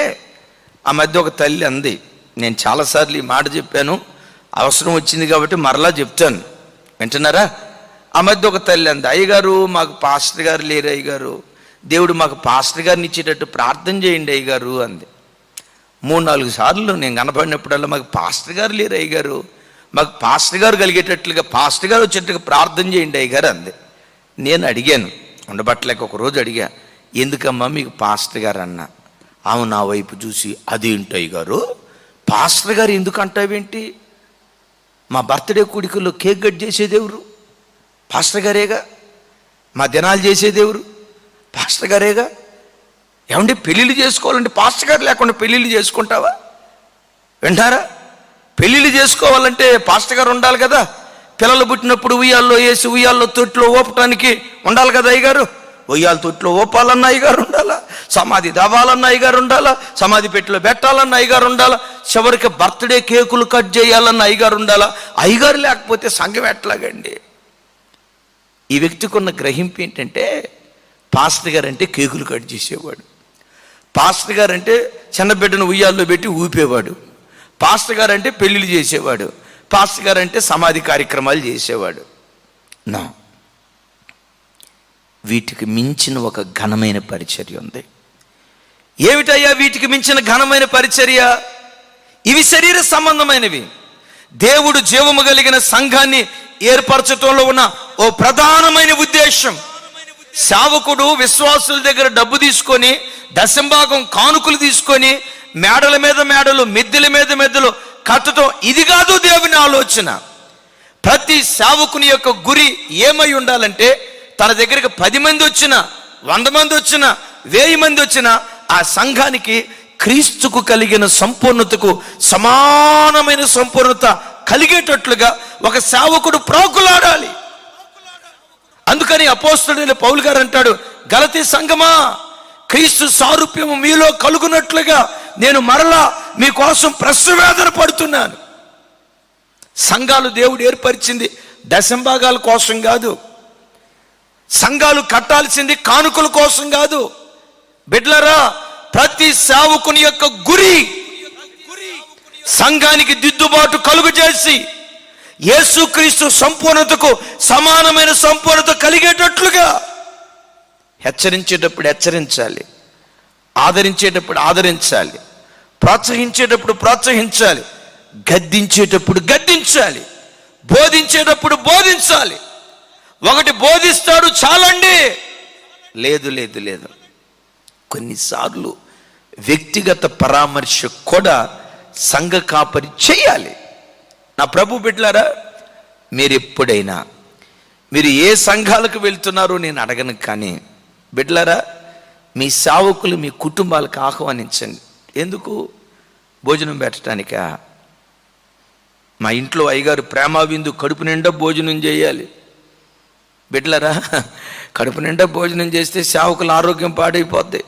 ఆ మధ్య ఒక తల్లి అంది, నేను చాలాసార్లు ఈ మాట చెప్పాను, అవసరం వచ్చింది కాబట్టి మరలా చెప్తాను, వింటున్నారా? ఆ మధ్య ఒక తల్లి అంది, అయ్యగారు మాకు పాస్టర్ గారు లేరు అయ్యగారు, దేవుడు మాకు పాస్టర్ గారిని ఇచ్చేటట్టు ప్రార్థన చేయండి అయ్యగారు అంది. 3-4 సార్లు నేను కనపడినప్పుడల్లా మాకు పాస్టర్ గారు లేరు అయ్యగారు, మాకు పాస్టర్ గారు కలిగేటట్లుగా, పాస్టర్ గారు వచ్చేట్టుగా ప్రార్థన చేయండి అయ్యగారు అంది. నేను అడిగాను, ఉండబట్టలేక ఒకరోజు అడిగా, ఎందుకమ్మా మీకు పాస్టర్ గారు అన్నా? ఆమె నా వైపు చూసి, అదేంటి అయ్యగారు పాస్టర్ గారు ఎందుకు అంటావేంటి? మా బర్త్డే కూడికల్లో కేక్ కట్ చేసేదేవరు? పాస్టర్ గారేగా. మా దినాలు చేసేదేవరు? పాస్టర్ గారేగా. ఏమంటే పెళ్ళిళ్ళు చేసుకోవాలంటే పాస్టర్ గారు లేకుండా పెళ్ళిళ్ళు చేసుకుంటావా? వింటారా? పెళ్ళిళ్ళు చేసుకోవాలంటే పాస్టర్ గారు ఉండాలి కదా. పిల్లలు పుట్టినప్పుడు ఉయ్యాల్లో వేసి ఉయ్యాల్లో తొట్లో ఓపటానికి ఉండాలి కదా అయ్యగారు. ఉయ్యాల తొట్లో ఓపాలన్న అయ్యగారు ఉండాలా, సమాధి దవ్వాలన్న అయ్యగారు ఉండాలా, సమాధి పెట్టిలో పెట్టాలన్న అయ్యగారు ఉండాలా, చివరికి బర్త్డే కేకులు కట్ చేయాలన్న అయ్యగారు ఉండాలా. అయ్యగారు లేకపోతే సంఘం ఎట్లాగండి? ఈ వ్యక్తికి ఉన్న గ్రహింపు ఏంటంటే, పాస్టర్ గారు అంటే కేకులు కట్ చేసేవాడు, పాస్టర్ గారు అంటే చిన్న బిడ్డను ఉయ్యాల్లో పెట్టి ఊపేవాడు, పాస్టర్ గారు అంటే పెళ్ళిళ్ళు చేసేవాడు, పాస్టర్ గారు అంటే సమాధి కార్యక్రమాలు చేసేవాడు. నా వీటికి మించిన ఒక ఘనమైన పరిచర్య ఉంది. ఏమిటయ్యా వీటికి మించిన ఘనమైన పరిచర్య? ఇవి శరీర సంబంధమైనవి. దేవుడు జీవము కలిగిన సంఘాన్ని ఏర్పరచటంలో ఉన్న ఓ ప్రధానమైన ఉద్దేశం, సేవకుడు విశ్వాసుల దగ్గర డబ్బు తీసుకొని, దశంభాగం కానుకలు తీసుకొని, మేడల మీద మేడలు, మిద్దెల మీద మిద్దెలు కట్టడం, ఇది కాదు దేవుని ఆలోచన. ప్రతి సేవకుని యొక్క గురి ఏమై ఉండాలంటే, తన దగ్గరికి 10 మంది వచ్చినా, 100 మంది వచ్చినా, 1000 మంది వచ్చినా, ఆ సంఘానికి క్రీస్తుకు కలిగిన సంపూర్ణతకు సమానమైన సంపూర్ణత కలిగేటట్లుగా ఒక సేవకుడు ప్రాకులాడాలి. అందుకని అపోస్తలుడైన పౌలు గారు అంటాడు, గలతీ సంఘమా, క్రీస్తు సారూప్యము మీలో కలుగునట్లుగా నేను మరలా మీకోసం ప్రసవేదన పడుతున్నాను. సంఘాలు దేవుడు ఏర్పరిచింది దశంభాగాల కోసం కాదు. సంఘాలు కట్టాల్సింది కానుకల కోసం కాదు. బిడ్లరా, ప్రతి సేవకుని యొక్క గురి సంఘానికి దిద్దుబాటు కలుగు చేసి యేసుక్రీస్తు సంపూర్ణతకు సమానమైన సంపూర్ణత కలిగేటట్లుగా హెచ్చరించేటప్పుడు హెచ్చరించాలి, ఆదరించేటప్పుడు ఆదరించాలి, ప్రోత్సహించేటప్పుడు ప్రోత్సహించాలి, గద్దించేటప్పుడు గద్దించాలి, బోధించేటప్పుడు బోధించాలి. ఒకటి బోధిస్తాడు చాలండి, లేదు లేదు లేదు. కొన్నిసార్లు వ్యక్తిగత పరామర్శ కూడా సంఘ కాపరి చేయాలి. నా ప్రభు బిడ్డలారా, మీరు ఎప్పుడైనా మీరు ఏ సంఘాలకు వెళ్తున్నారో నేను అడగను, కానీ బిడ్డలారా, మీ సేవకులు మీ కుటుంబాలకు ఆహ్వానించండి. ఎందుకు? భోజనం పెట్టడానికా? మా ఇంట్లో అయ్యగారు ప్రేమ విందు, కడుపు నిండా భోజనం చేయాలి. బిడ్డలారా, కడుపు నిండా భోజనం చేస్తే సేవకుల ఆరోగ్యం పాడైపోద్ది.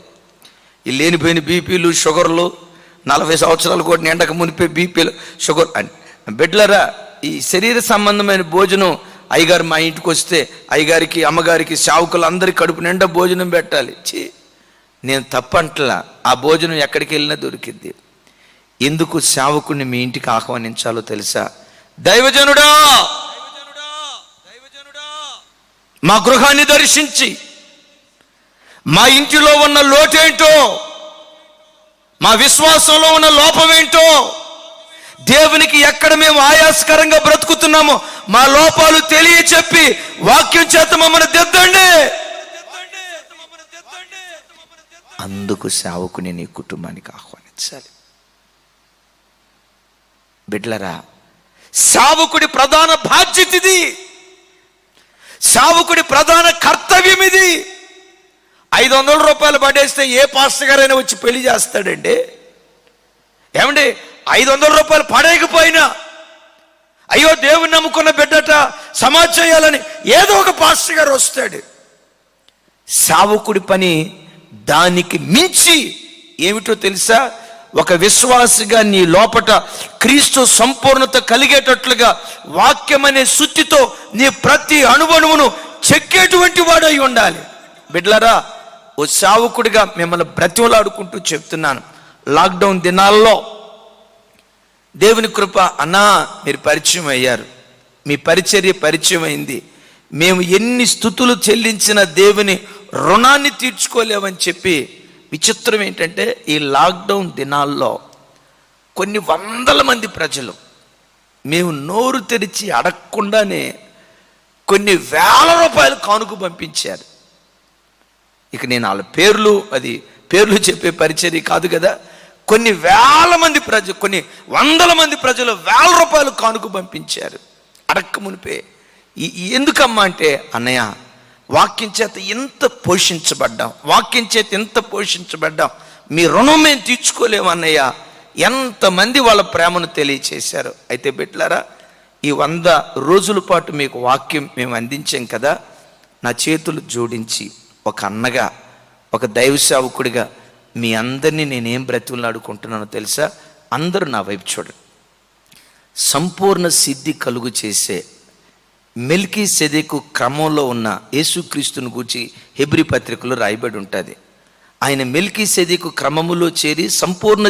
ఈ లేనిపోయిన బీపీలు, షుగర్లు, 40 సంవత్సరాలు కూడా నిండక మునిపే బీపీలు, షుగర్ అని. బిడ్డలారా, ఈ శరీర సంబంధమైన భోజనం, అయ్యగారు మా ఇంటికి వస్తే అయ్యగారికి, అమ్మగారికి, సేవకులు అందరికీ కడుపు నిండా భోజనం పెట్టాలి. నేను తప్పంటలా, ఆ భోజనం ఎక్కడికి వెళ్ళినా దొరికిద్ది. ఎందుకు సేవకుని మీ ఇంటికి ఆహ్వానించాలో తెలుసా? దైవజనుడా, మా గృహాన్ని దర్శించి మా ఇంటిలో ఉన్న లోటేంటో, మా విశ్వాసంలో ఉన్న లోపమేంటో, దేవునికి ఎక్కడ మేము ఆయాసకరంగా బ్రతుకుతున్నామో మా లోపాలు తెలియచెప్పి వాక్యం చేత మమ్మల్ని దిద్దండి. అందుకు సేవకుని నీ కుటుంబానికి ఆహ్వానించాలి. బిడ్డలరా, సేవకుడి ప్రధాన బాధ్యత ఇది, సేవకుడి ప్రధాన కర్తవ్యం ఇది. 500 రూపాయలు పడేస్తే ఏ పాస్టర్ గారైనా వచ్చి పెళ్లి చేస్తాడండి? ఏమండి, 500 రూపాయలు పడేయకపోయినా, అయ్యో దేవుని నమ్ముకున్న బిడ్డట సమాజ చేయాలని ఏదో ఒక పాస్టర్ గారు వస్తాడు. సేవకుడి పని దానికి మించి ఏమిటో తెలుసా? ఒక విశ్వాసిగా నీ లోపట క్రీస్తు సంపూర్ణత కలిగేటట్లుగా వాక్యం అనే సుత్తితో నీ ప్రతి అణువణువును చెక్కేటువంటి వాడు అయి ఉండాలి. బిడ్డలారా, ఓ సేవకుడిగా మిమ్మల్ని బ్రతిమలాడుకుంటూ చెప్తున్నాను, లాక్డౌన్ దినాల్లో దేవుని కృప, అన్నా మీరు పరిచయం అయ్యారు, మీ పరిచర్య పరిచయం అయింది, మేము ఎన్ని స్తుతులు చెల్లించిన దేవుని రుణాన్ని తీర్చుకోలేమని చెప్పి. విచిత్రం ఏంటంటే, ఈ లాక్డౌన్ దినాల్లో కొన్ని 100 మంది ప్రజలు మేము నోరు తెరిచి అడగకుండానే కొన్ని 1000 రూపాయలు కానుక పంపించారు. ఇక నేను వాళ్ళ పేర్లు చెప్పే పరిచర్య కాదు కదా. కొన్ని 1000 మంది ప్రజలు, కొన్ని 100 మంది ప్రజలు 1000 రూపాయలు కానుక పంపించారు అడక్క మునిపే. ఎందుకమ్మా అంటే, అన్నయ్య వాక్యం చేత ఎంత పోషించబడ్డాం, మీ రుణం మేము తీర్చుకోలేము అన్నయ్య. ఎంతమంది వాళ్ళ ప్రేమను తెలియచేశారు. అయితే బిడ్డలారా, ఈ 100 రోజుల పాటు మీకు వాక్యం మేము అందించాం కదా, నా చేతులు జోడించి ఒక అన్నగా, ఒక దైవ సేవకుడిగా మీ అందరినీ నేనేం బ్రతిమలాడుకుంటున్నానో తెలుసా? అందరూ నా వైపు చూడండి. సంపూర్ణ సిద్ధి కలుగు చేసే మెల్కీసెదెకు క్రమంలో ఉన్న యేసుక్రీస్తుని గూర్చి హెబ్రీ పత్రికలో రాయబడి ఉంటుంది. ఆయన మెల్కీసెదెకు క్రమములో చేరి సంపూర్ణ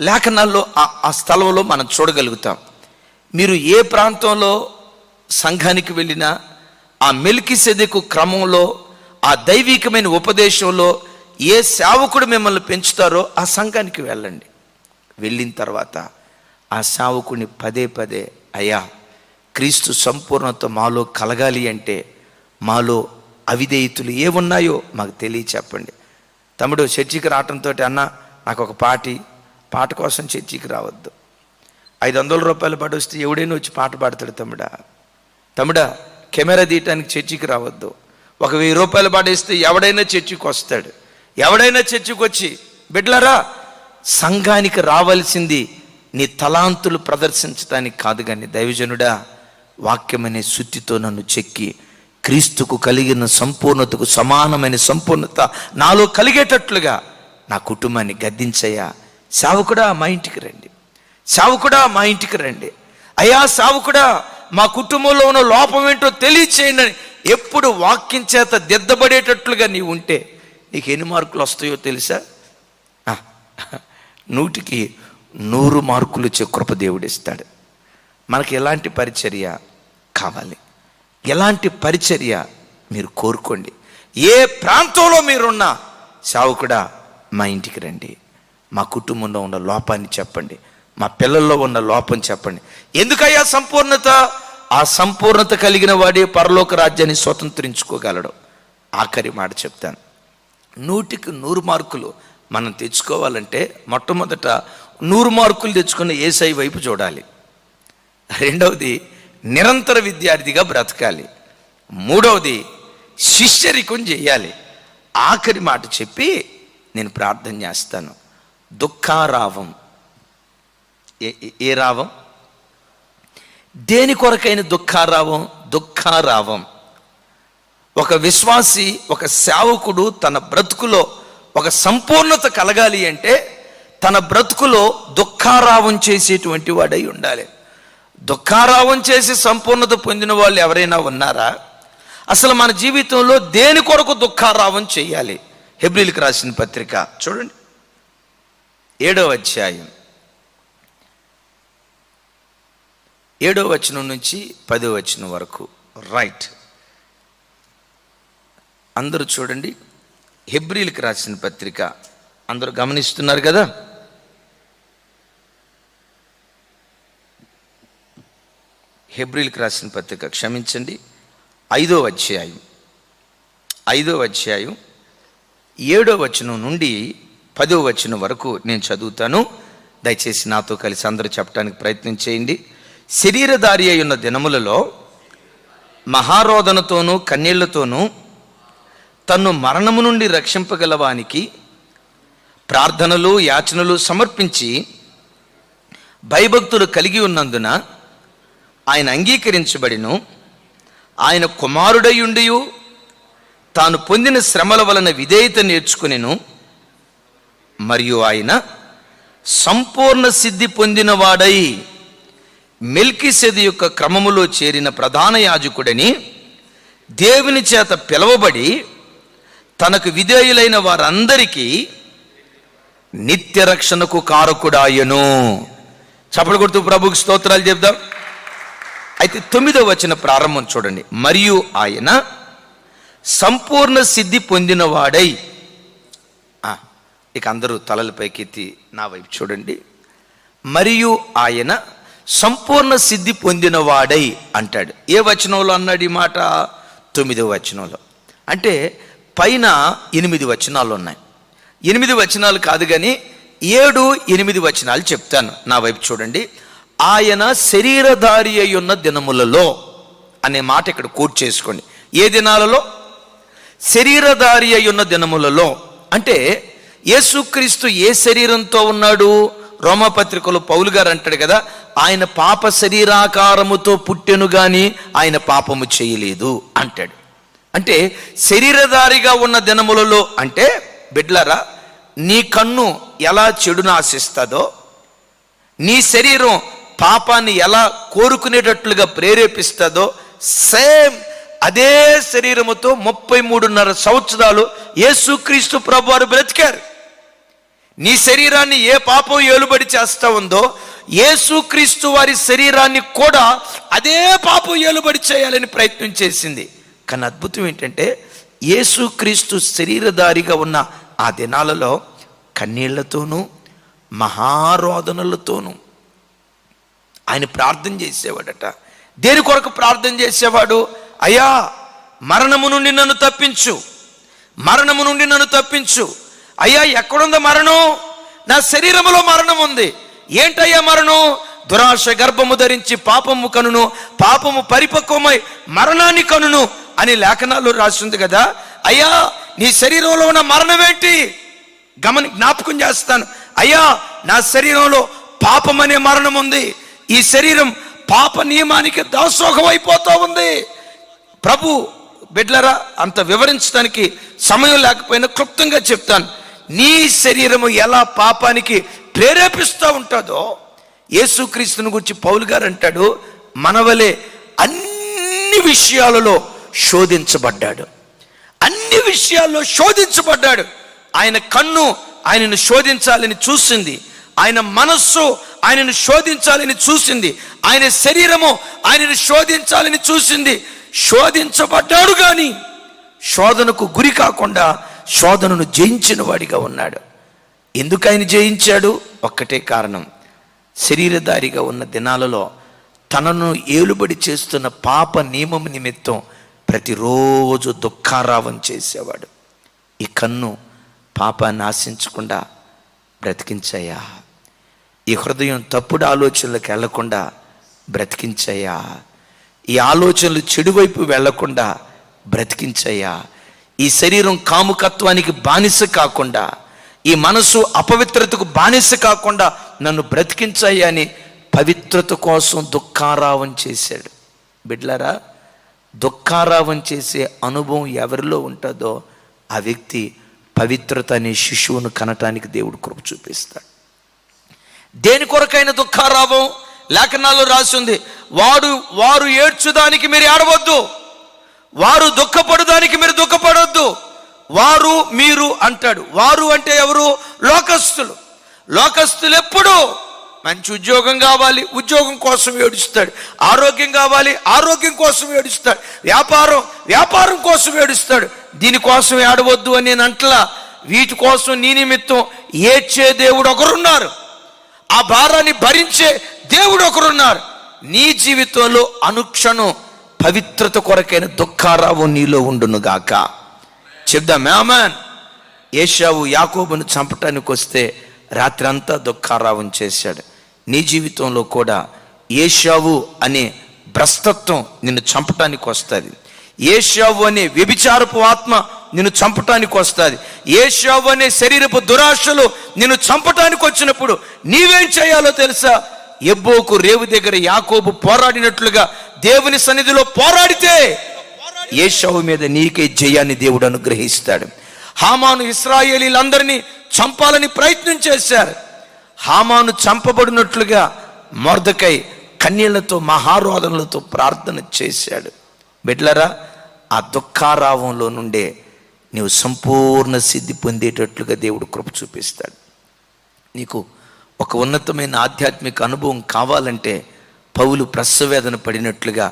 లేఖనాల్లో ఆ స్థలంలో మనం చూడగలుగుతాం. మీరు ఏ ప్రాంతంలో సంఘానికి వెళ్ళినా ఆ మెల్కీసెదెకు క్రమంలో, ఆ దైవికమైన ఉపదేశంలో ఏ సేవకుడు మిమ్మల్ని పెంచుతారో ఆ సంఘానికి వెళ్ళండి. వెళ్ళిన తర్వాత ఆ సేవకుడిని పదే పదే, అయ్యా క్రీస్తు సంపూర్ణత మాలో కలగాలి అంటే మాలో అవిధేయతలు ఏమున్నాయో మాకు చెప్పండి. తమ్ముడు చర్చికి రావటంతో, అన్న నాకు ఒక పాట కోసం చర్చికి రావద్దు. 500 రూపాయలు పాట వస్తే ఎవడైనా వచ్చి పాట పాడతాడు. తమ్ముడా కెమెరా తీయటానికి చర్చికి రావద్దు. 1000 రూపాయలు పాట ఇస్తే ఎవడైనా చర్చికి వస్తాడు. ఎవడైనా చర్చికి వచ్చి, బిడ్డలారా సంఘానికి రావాల్సింది నీ తలాంతులు ప్రదర్శించడానికి కాదు, కానీ దైవజనుడా వాక్యమనే సుత్తితో నన్ను చెక్కి క్రీస్తుకు కలిగిన సంపూర్ణతకు సమానమైన సంపూర్ణత నాలో కలిగేటట్లుగా నా కుటుంబాన్ని గద్దించయ్యా. సేవకుడా మా ఇంటికి రండి, సేవకుడా మా ఇంటికి రండి, అయ్యా సేవకుడా మా కుటుంబంలో ఉన్న లోపం ఏంటో తెలియచేయండి అని ఎప్పుడు వాక్యం చేత దిద్దబడేటట్లుగా నీవు ఉంటే నీకు ఎన్ని మార్కులు వస్తాయో తెలుసా? 100కి 100 మార్కులు ఇచ్చే కృప దేవుడు ఇస్తాడు. మనకి ఎలాంటి పరిచర్య కావాలి, ఎలాంటి పరిచర్య మీరు కోరుకోండి. ఏ ప్రాంతంలో మీరున్నా సేవకుడా మా ఇంటికి రండి, మా కుటుంబంలో ఉన్న లోపాన్ని చెప్పండి, మా పిల్లల్లో ఉన్న లోపం చెప్పండి. ఎందుకయ్యా సంపూర్ణత? ఆ సంపూర్ణత కలిగిన వాడే పరలోక రాజ్యాన్ని స్వతంత్రించుకోగలడు. ఆఖరి మాట చెప్తాను, 100కి 100 మార్కులు మనం తెచ్చుకోవాలంటే మొట్టమొదట 100 మార్కులు తెచ్చుకున్న యేసయ్య వైపు చూడాలి. రెండవది నిరంతర విద్యార్థిగా బ్రతకాలి. మూడవది శిష్యరికం చేయాలి. ఆఖరి మాట చెప్పి నేను ప్రార్థన చేస్తాను. దుఃఖారావం. ఏ రావం? దేని కొరకైన దుఃఖారావం? దుఃఖారావం. ఒక విశ్వాసి, ఒక సేవకుడు తన బ్రతుకులో ఒక సంపూర్ణత కలగాలి అంటే తన బ్రతుకులో దుఃఖారావం చేసేటువంటి వాడై ఉండాలి. దుఃఖారావం చేసి సంపూర్ణత పొందిన వాళ్ళు ఎవరైనా ఉన్నారా? అసలు మన జీవితంలో దేని కొరకు దుఃఖారావం చేయాలి? హెబ్రీయులకు రాసిన పత్రిక చూడండి, 7వ అధ్యాయం 7వ వచనం నుంచి 10వ వచనం వరకు. రైట్, అందరూ చూడండి. హెబ్రీయులకు రాసిన పత్రిక అందరూ గమనిస్తున్నారు కదా? హెబ్రీయులకు రాసిన పత్రిక, క్షమించండి, 5వ అధ్యాయం 7వ వచనం నుండి 10వ వచనం వరకు నేను చదువుతాను. దయచేసి నాతో కలిసి అందరూ చెప్పడానికి ప్రయత్నం చేయండి. శరీరధారి అయి ఉన్న దినములలో మహారోదనతోనూ కన్నీళ్లతోనూ తన్ను మరణము నుండి రక్షింపగలవానికి ప్రార్థనలు యాచనలు సమర్పించి భయభక్తులు కలిగి ఉన్నందున ఆయన అంగీకరించబడిను. ఆయన కుమారుడయుండియు తాను పొందిన శ్రమల వలన విధేయత నేర్చుకునెను. మరియు ఆయన సంపూర్ణ సిద్ధి పొందినవాడై మెల్కీసెదెకు యొక్క క్రమములో చేరిన ప్రధాన యాజకుడని దేవుని చేత పిలువబడి తనకు విధేయులైన వారందరికీ నిత్య రక్షణకు కారకుడాయను. చప్పలు కొడుతూ ప్రభువుకి స్తోత్రాలు చెప్దాం. అయితే 9వ వచన ప్రారంభం చూడండి. మరియు ఆయన సంపూర్ణ సిద్ధి పొందినవాడై, ఇక అందరూ తలలు పైకెత్తి నా వైపు చూడండి. మరియు ఆయన సంపూర్ణ సిద్ధి పొందినవాడై అంటాడు. ఏ వచనంలో అన్నాడు ఈ మాట? 9వ వచనంలో. అంటే పైన 8 వచనాలు ఉన్నాయి. 8 వచనాలు కాదు కానీ 7, 8 వచనాలు చెప్తాను. నా వైపు చూడండి. ఆయన శరీరధారి అయి ఉన్న దినములలో అనే మాట ఇక్కడ కోట్ చేసుకోండి. ఏ దినాలలో? శరీరధారి అయి ఉన్న దినములలో. అంటే యేసుక్రీస్తు ఏ శరీరంతో ఉన్నాడు? రోమపత్రికలో పౌలు గారు అంటాడు కదా, ఆయన పాప శరీరాకారముతో పుట్టెను గాని ఆయన పాపము చేయలేదు అంటాడు. అంటే శరీరధారిగా ఉన్న దినములలో అంటే బిడ్లరా, నీ కన్ను ఎలా చెడును ఆశిస్తుందో, నీ శరీరం పాపాన్ని ఎలా కోరుకునేటట్లుగా ప్రేరేపిస్తుందో, సేమ్ అదే శరీరముతో 33.5 సంవత్సరాలు యేసుక్రీస్తు ప్రభువారు బ్రతికారు. నీ శరీరాన్ని ఏ పాపం ఏలుబడి చేస్తా ఉందో యేసుక్రీస్తు వారి శరీరాన్ని కూడా అదే పాపం ఏలుబడి చేయాలని ప్రయత్నం చేసింది. కానీ అద్భుతం ఏంటంటే యేసుక్రీస్తు శరీరధారిగా ఉన్న ఆ ఆ దినాలలో కన్నీళ్లతోనూ మహారోదనలతోనూ ఆయన ప్రార్థన చేసేవాడట. దేని కొరకు ప్రార్థన చేసేవాడు? అయ్యా, మరణము నుండి నన్ను తప్పించు, మరణము నుండి నన్ను తప్పించు. అయ్యా, ఎక్కడుందో మరణం? నా శరీరములో మరణం ఉంది. ఏంటయ్యా మరణం? దురాశ గర్భము ధరించి పాపము కనును, పాపము పరిపక్వమై మరణాన్ని కనును అని లేఖనాల్లో రాసింది కదా. అయ్యా, నీ శరీరంలో ఉన్న మరణం ఏంటి? జ్ఞాపకం చేస్తాను. అయ్యా, నా శరీరంలో పాపం అనే మరణం ఉంది. ఈ శరీరం పాప నియమానికి దాసోహం అయిపోతూ ఉంది. ప్రభు బిడ్లరా, అంత వివరించడానికి సమయం లేకపోయినా క్లుప్తంగా చెప్తాను. నీ శరీరము ఎలా పాపానికి ప్రేరేపిస్తూ ఉంటుందో యేసుక్రీస్తుని గురించి పౌలు గారు అంటాడు, మనవలే అన్ని విషయాలలో శోధించబడ్డాడు. అన్ని విషయాల్లో శోధించబడ్డాడు. ఆయన కన్ను ఆయనను శోధించాలని చూసింది, ఆయన మనస్సు ఆయనను శోధించాలని చూసింది, ఆయన శరీరము ఆయనను శోధించాలని చూసింది. శోధించబడ్డాడు కానీ శోధనకు గురి కాకుండా శోధనను జయించిన వాడిగా ఉన్నాడు. ఎందుకు ఆయన జయించాడు? ఒక్కటే కారణం, శరీరధారిగా ఉన్న దినాలలో తనను ఏలుబడి చేస్తున్న పాప నియమం నిమిత్తం ప్రతిరోజు దుఃఖారావం చేసేవాడు. ఈ కన్ను పాపాన్ని ఆశించకుండా బ్రతికించయ్యా, ఈ హృదయం తప్పుడు ఆలోచనలకు వెళ్లకుండా బ్రతికించయ్యా, ఈ ఆలోచనలు చెడువైపు వెళ్లకుండా బ్రతికించయ్యా, ఈ శరీరం కాముకత్వానికి బానిస కాకుండా, ఈ మనసు అపవిత్రతకు బానిస కాకుండా నన్ను బ్రతికించయ్యా అని పవిత్రత కోసం దుఃఖారావం చేశాడు. బిడ్లరా, దుఃఖారావం చేసే అనుభవం ఎవరిలో ఉంటుందో ఆ వ్యక్తి పవిత్రత అనే శిశువును కనటానికి దేవుడు కృప చూపిస్తాడు. దేని కొరకైన దుఃఖారావం? లేఖనాల్లో రాసి ఉంది, వారు ఏడ్చుదానికి మీరు ఏడవద్దు, వారు దుఃఖపడుదానికి మీరు దుఃఖపడొద్దు. వారు మీరు అంటాడు. వారు అంటే ఎవరు? లోకస్తులు. లోకస్తులు ఎప్పుడు మంచి ఉద్యోగం కావాలి, ఉద్యోగం కోసం ఏడుస్తాడు. ఆరోగ్యం కావాలి, ఆరోగ్యం కోసం ఏడుస్తాడు. వ్యాపారం కోసం ఏడుస్తాడు. దీనికోసం ఏడవద్దు అని నేను అంటలా. వీటి కోసం నీ నిమిత్తం ఏడ్చే దేవుడు ఒకరున్నారు, ఆ భారాన్ని భరించే దేవుడు ఒకరున్నారు. నీ జీవితంలో అనుక్షణం పవిత్రత కొరకైన దుఃఖారావం నీలో ఉండునుగాక. చెప్దాం ఆమేన్. ఏశావు యాకోబును చంపటానికి వస్తే రాత్రి అంతా దుఃఖారావం చేశాడు. నీ జీవితంలో కూడా ఏశావు అనే భ్రష్టత్వం నిన్ను చంపటానికి వస్తుంది. ఏశావు అనే వ్యభిచారపు ఆత్మ నిన్ను చంపటానికి వస్తుంది. ఏశావు అనే శరీరపు దురాశలు నిన్ను చంపటానికి వచ్చినప్పుడు నీవేం చేయాలో తెలుసా? ఎబ్బోకు రేవు దగ్గర యాకోబు పోరాడినట్లుగా దేవుని సన్నిధిలో పోరాడితే ఏశావు మీద నీకే జయాన్ని దేవుడు అనుగ్రహిస్తాడు. హామాను ఇశ్రాయేలీలందరినీ చంపాలని ప్రయత్నం చేశారు. హామాను చంపబడినట్లుగా మొర్దెకై కన్నీళ్లతో మహారోదనలతో ప్రార్థన చేశాడు. బిడ్లరా, ఆ దుఃఖారావంలో నుండే నీవు సంపూర్ణ సిద్ధి పొందేటట్లుగా దేవుడు కృప చూపిస్తాడు. నీకు ఒక ఉన్నతమైన ఆధ్యాత్మిక అనుభవం కావాలంటే పౌలు ప్రసవేదన పడినట్లుగా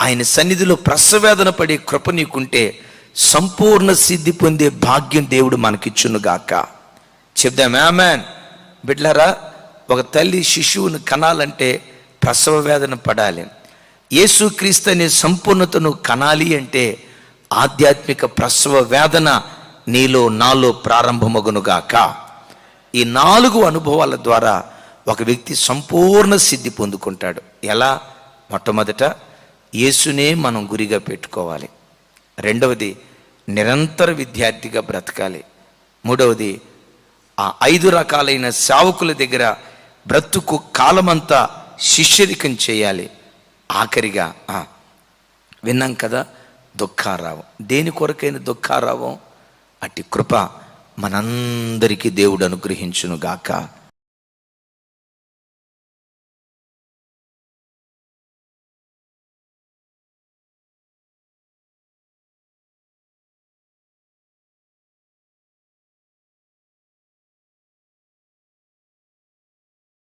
ఆయన సన్నిధిలో ప్రసవేదన పడే కృప నీకుంటే సంపూర్ణ సిద్ధి పొందే భాగ్యం దేవుడు మనకిచ్చునుగాక. చెప్దాం ఆమేన్. బిడ్లరా, ఒక తల్లి శిశువును కనాలంటే ప్రసవ వేదన పడాలి. యేసుక్రీస్తు అనే సంపూర్ణతను కనాలి అంటే ఆధ్యాత్మిక ప్రసవ వేదన నీలో నాలో ప్రారంభమగునుగాక. ఈ 4 అనుభవాల ద్వారా ఒక వ్యక్తి సంపూర్ణ సిద్ధి పొందుకుంటాడు. ఎలా? మొట్టమొదట యేసునే మనం గురిగా పెట్టుకోవాలి. రెండవది నిరంతర విద్యార్థిగా బ్రతకాలి. మూడవది ఆ 5 రకాలైన సేవకుల దగ్గర బ్రతుకు కాలమంతా శిష్యరికం చేయాలి. ఆఖరిగా విన్నాం కదా, దుఃఖారావం. దేని కొరకైన దుఃఖారావం? అట్టి కృప మనందరికీ దేవుడు అనుగ్రహించునుగాక.